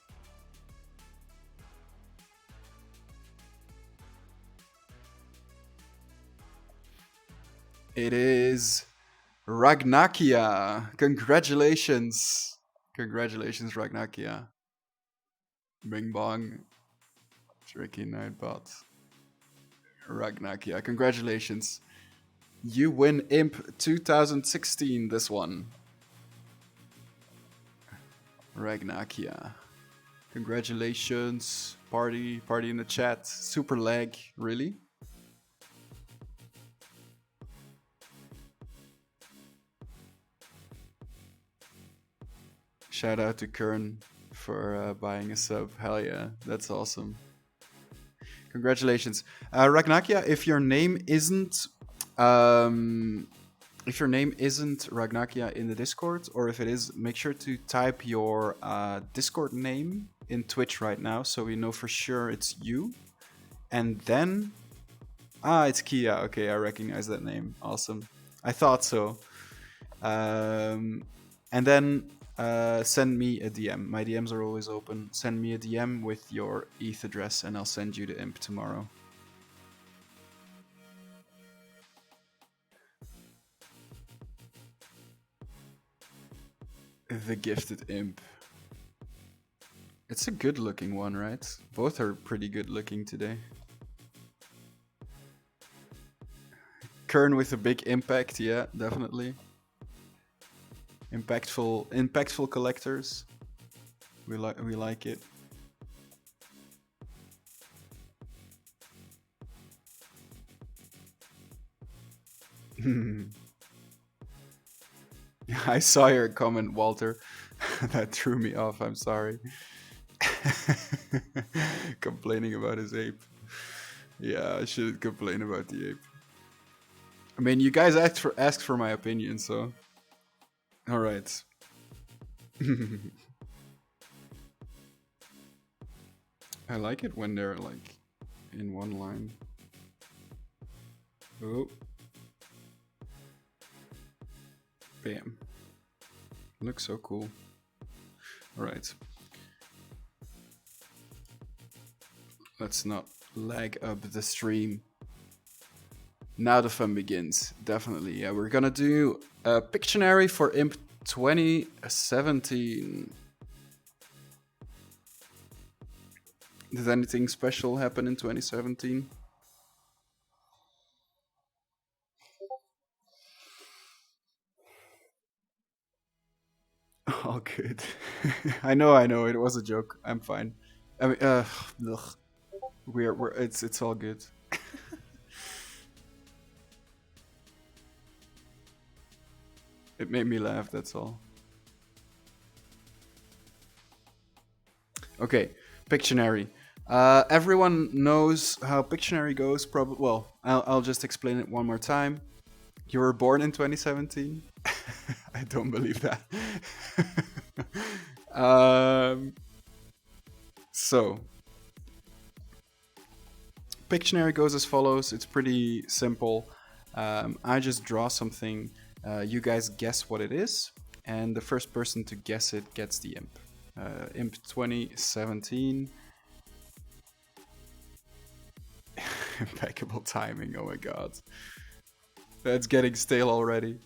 It is Ragnakia. Congratulations. Congratulations, Ragnakia. Bing bong. Tricky Nightbot. Ragnakia. Congratulations. You win IMP 2016, this one. Ragnakia. Congratulations. Party in the chat. Super lag. Really? Shout out to Kern for buying a sub. Hell yeah, that's awesome. Congratulations, Ragnakia. If your name isn't Ragnakia in the Discord, or if it is, make sure to type your Discord name in Twitch right now, so we know for sure it's you. And then, it's Kia. Okay, I recognize that name. Awesome. I thought so. And then. Send me a DM. My DMs are always open. Send me a DM with your ETH address and I'll send you the imp tomorrow. The gifted imp. It's a good looking one, right? Both are pretty good looking today. Kern with a big impact, yeah, definitely. Impactful collectors. We like it. I saw your comment, Walter. That threw me off. I'm sorry. Complaining about his ape. Yeah, I shouldn't complain about the ape. I mean, you guys asked for my opinion, so. All right. I like it when they're like in one line. Oh. Bam. Looks so cool. All right. Let's not lag up the stream. Now the fun begins. Definitely. Yeah, we're gonna do a Pictionary for IMP 2017. Did anything special happen in 2017? All good. I know. It was a joke. I'm fine. I mean, ugh. It's all good. It made me laugh. That's all. Okay, Pictionary. Everyone knows how Pictionary goes. Probably. Well, I'll just explain it one more time. You were born in 2017. I don't believe that. So, Pictionary goes as follows. It's pretty simple. I just draw something. You guys guess what it is, and the first person to guess it gets the imp. Imp 2017. Impeccable timing. Oh my god. That's getting stale already.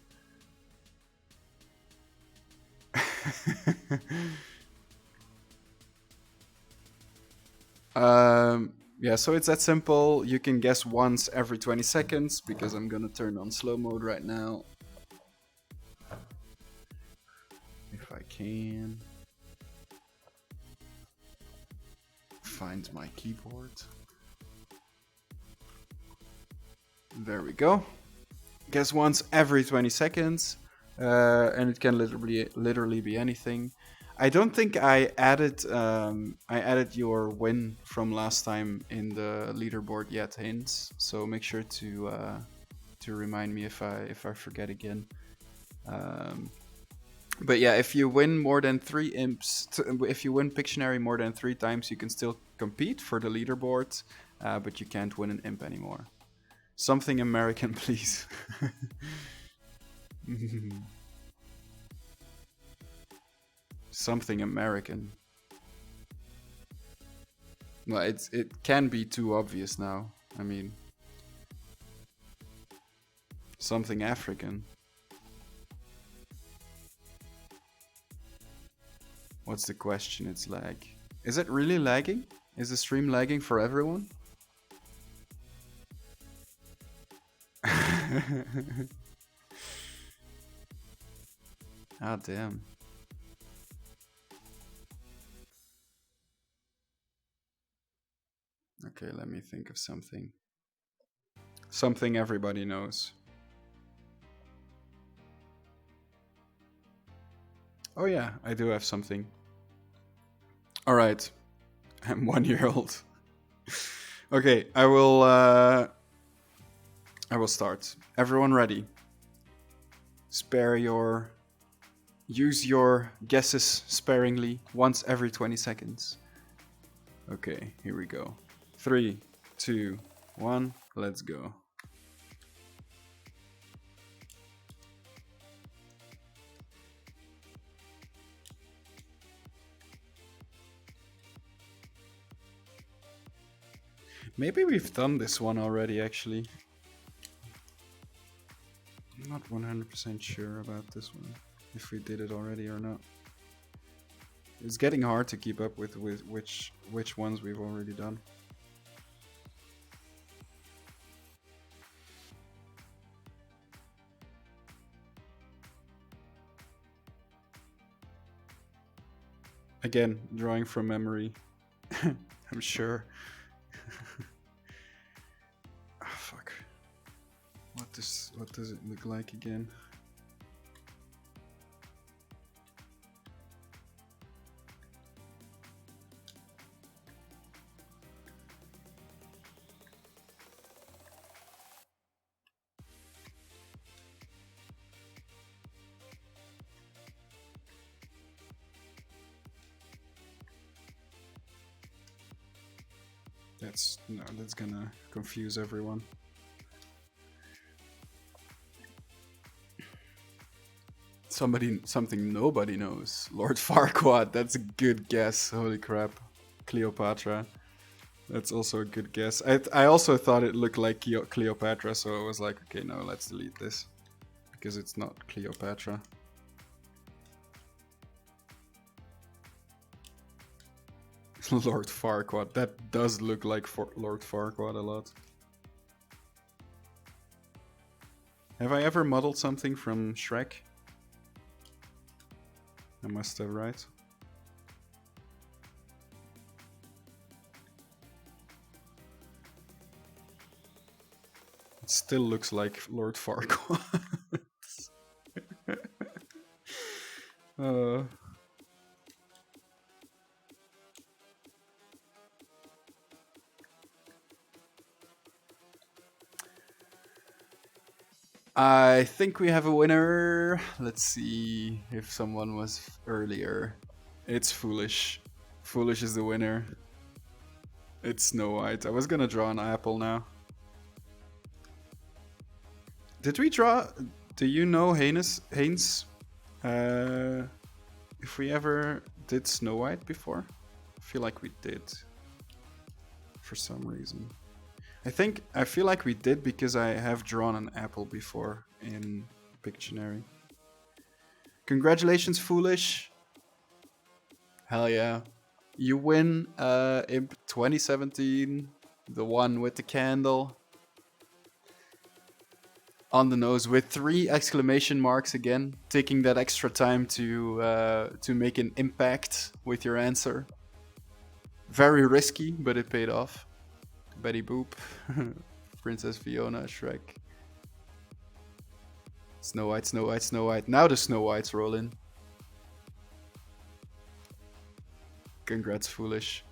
Yeah, so it's that simple. You can guess once every 20 seconds because I'm gonna turn on slow mode right now. If I can find my keyboard. There we go. Guess once every 20 seconds, and it can literally be anything. I don't think I added your win from last time in the leaderboard yet, Haynes. So make sure to remind me if I forget again. But yeah, if you win more than 3 imps, if you win Pictionary more than 3 times, you can still compete for the leaderboard, but you can't win an imp anymore. Something American, please. Something American. Well, it can be too obvious now. I mean, something African. What's the question? It's lag. Is it really lagging? Is the stream lagging for everyone? Ah, damn. Okay, let me think of something. Something everybody knows. Oh yeah, I do have something. All right, I'm 1 year old. Okay, I will start. Everyone ready? Use your guesses sparingly, once every 20 seconds. Okay, here we go. 3, 2, 1, let's go. Maybe we've done this one already, actually. I'm not 100% sure about this one, if we did it already or not. It's getting hard to keep up with which ones we've already done. Again, drawing from memory. I'm sure. Oh, fuck. What does it look like again? That's gonna confuse everyone. Something nobody knows. Lord Farquaad, that's a good guess. Holy crap. Cleopatra. That's also a good guess. I also thought it looked like Cleopatra, so I was like, okay, no, let's delete this. Because it's not Cleopatra. Lord Farquaad. That does look like Lord Farquaad a lot. Have I ever modeled something from Shrek? I must have, right? It still looks like Lord Farquaad. I think we have a winner. Let's see if someone was earlier. It's Foolish. Foolish is the winner. It's Snow White. I was gonna draw an apple now. Did we draw? Do you know, Haynes? If we ever did Snow White before? I feel like we did. For some reason. I feel like we did because I have drawn an apple before in Pictionary. Congratulations, Foolish. Hell yeah. You win IMP 2017, the one with the candle. On the nose with 3 exclamation marks again, taking that extra time to make an impact with your answer. Very risky, but it paid off. Betty Boop, Princess Fiona, Shrek. Snow White, Snow White, Snow White. Now the Snow Whites roll in. Congrats, Foolish.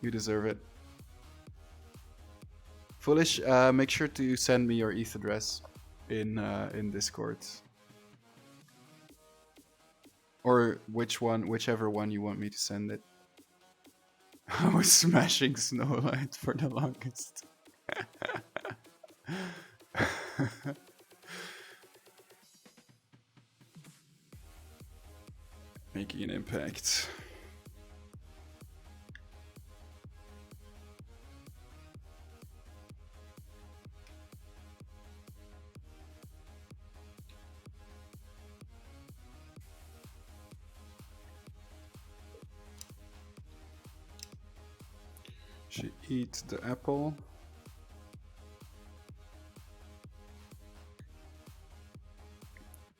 You deserve it. Foolish, make sure to send me your ETH address in Discord. Or whichever one you want me to send it. I was smashing Snow White for the longest. Making an impact. She eats the apple.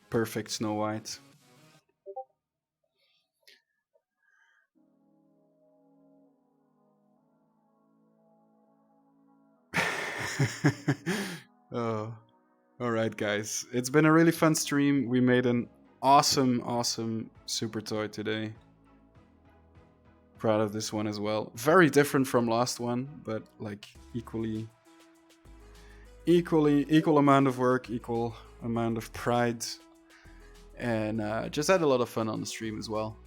Perfect Snow White. Oh, all right, guys. It's been a really fun stream. We made an awesome super toy today. Proud of this one as well. Very different from last one, but like equal amount of work, equal amount of pride, and just had a lot of fun on the stream as well.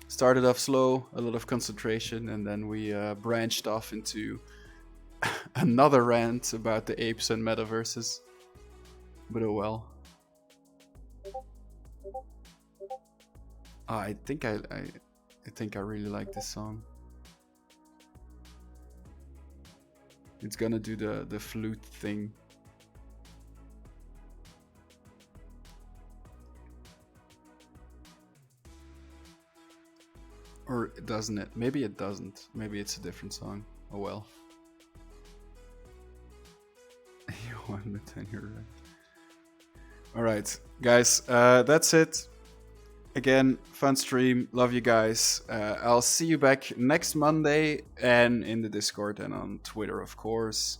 Started off slow, a lot of concentration, and then we branched off into another rant about the apes and metaverses. But oh well. I think I really like this song. It's gonna do the flute thing. Or doesn't it? Maybe it doesn't. Maybe it's a different song. Oh well. You won the 10-year right. Alright, guys, that's it. Again, fun stream. Love you guys. I'll see you back next Monday and in the Discord and on Twitter, of course.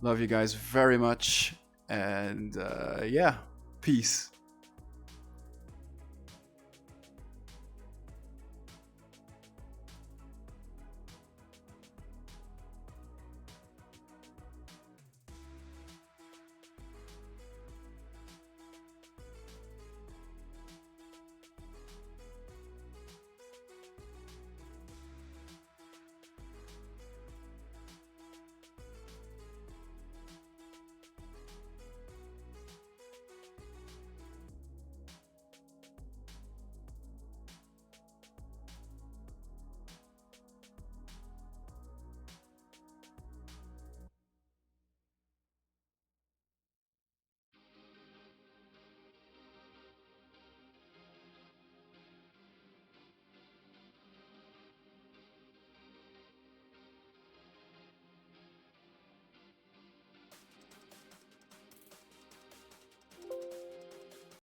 Love you guys very much. And yeah, peace.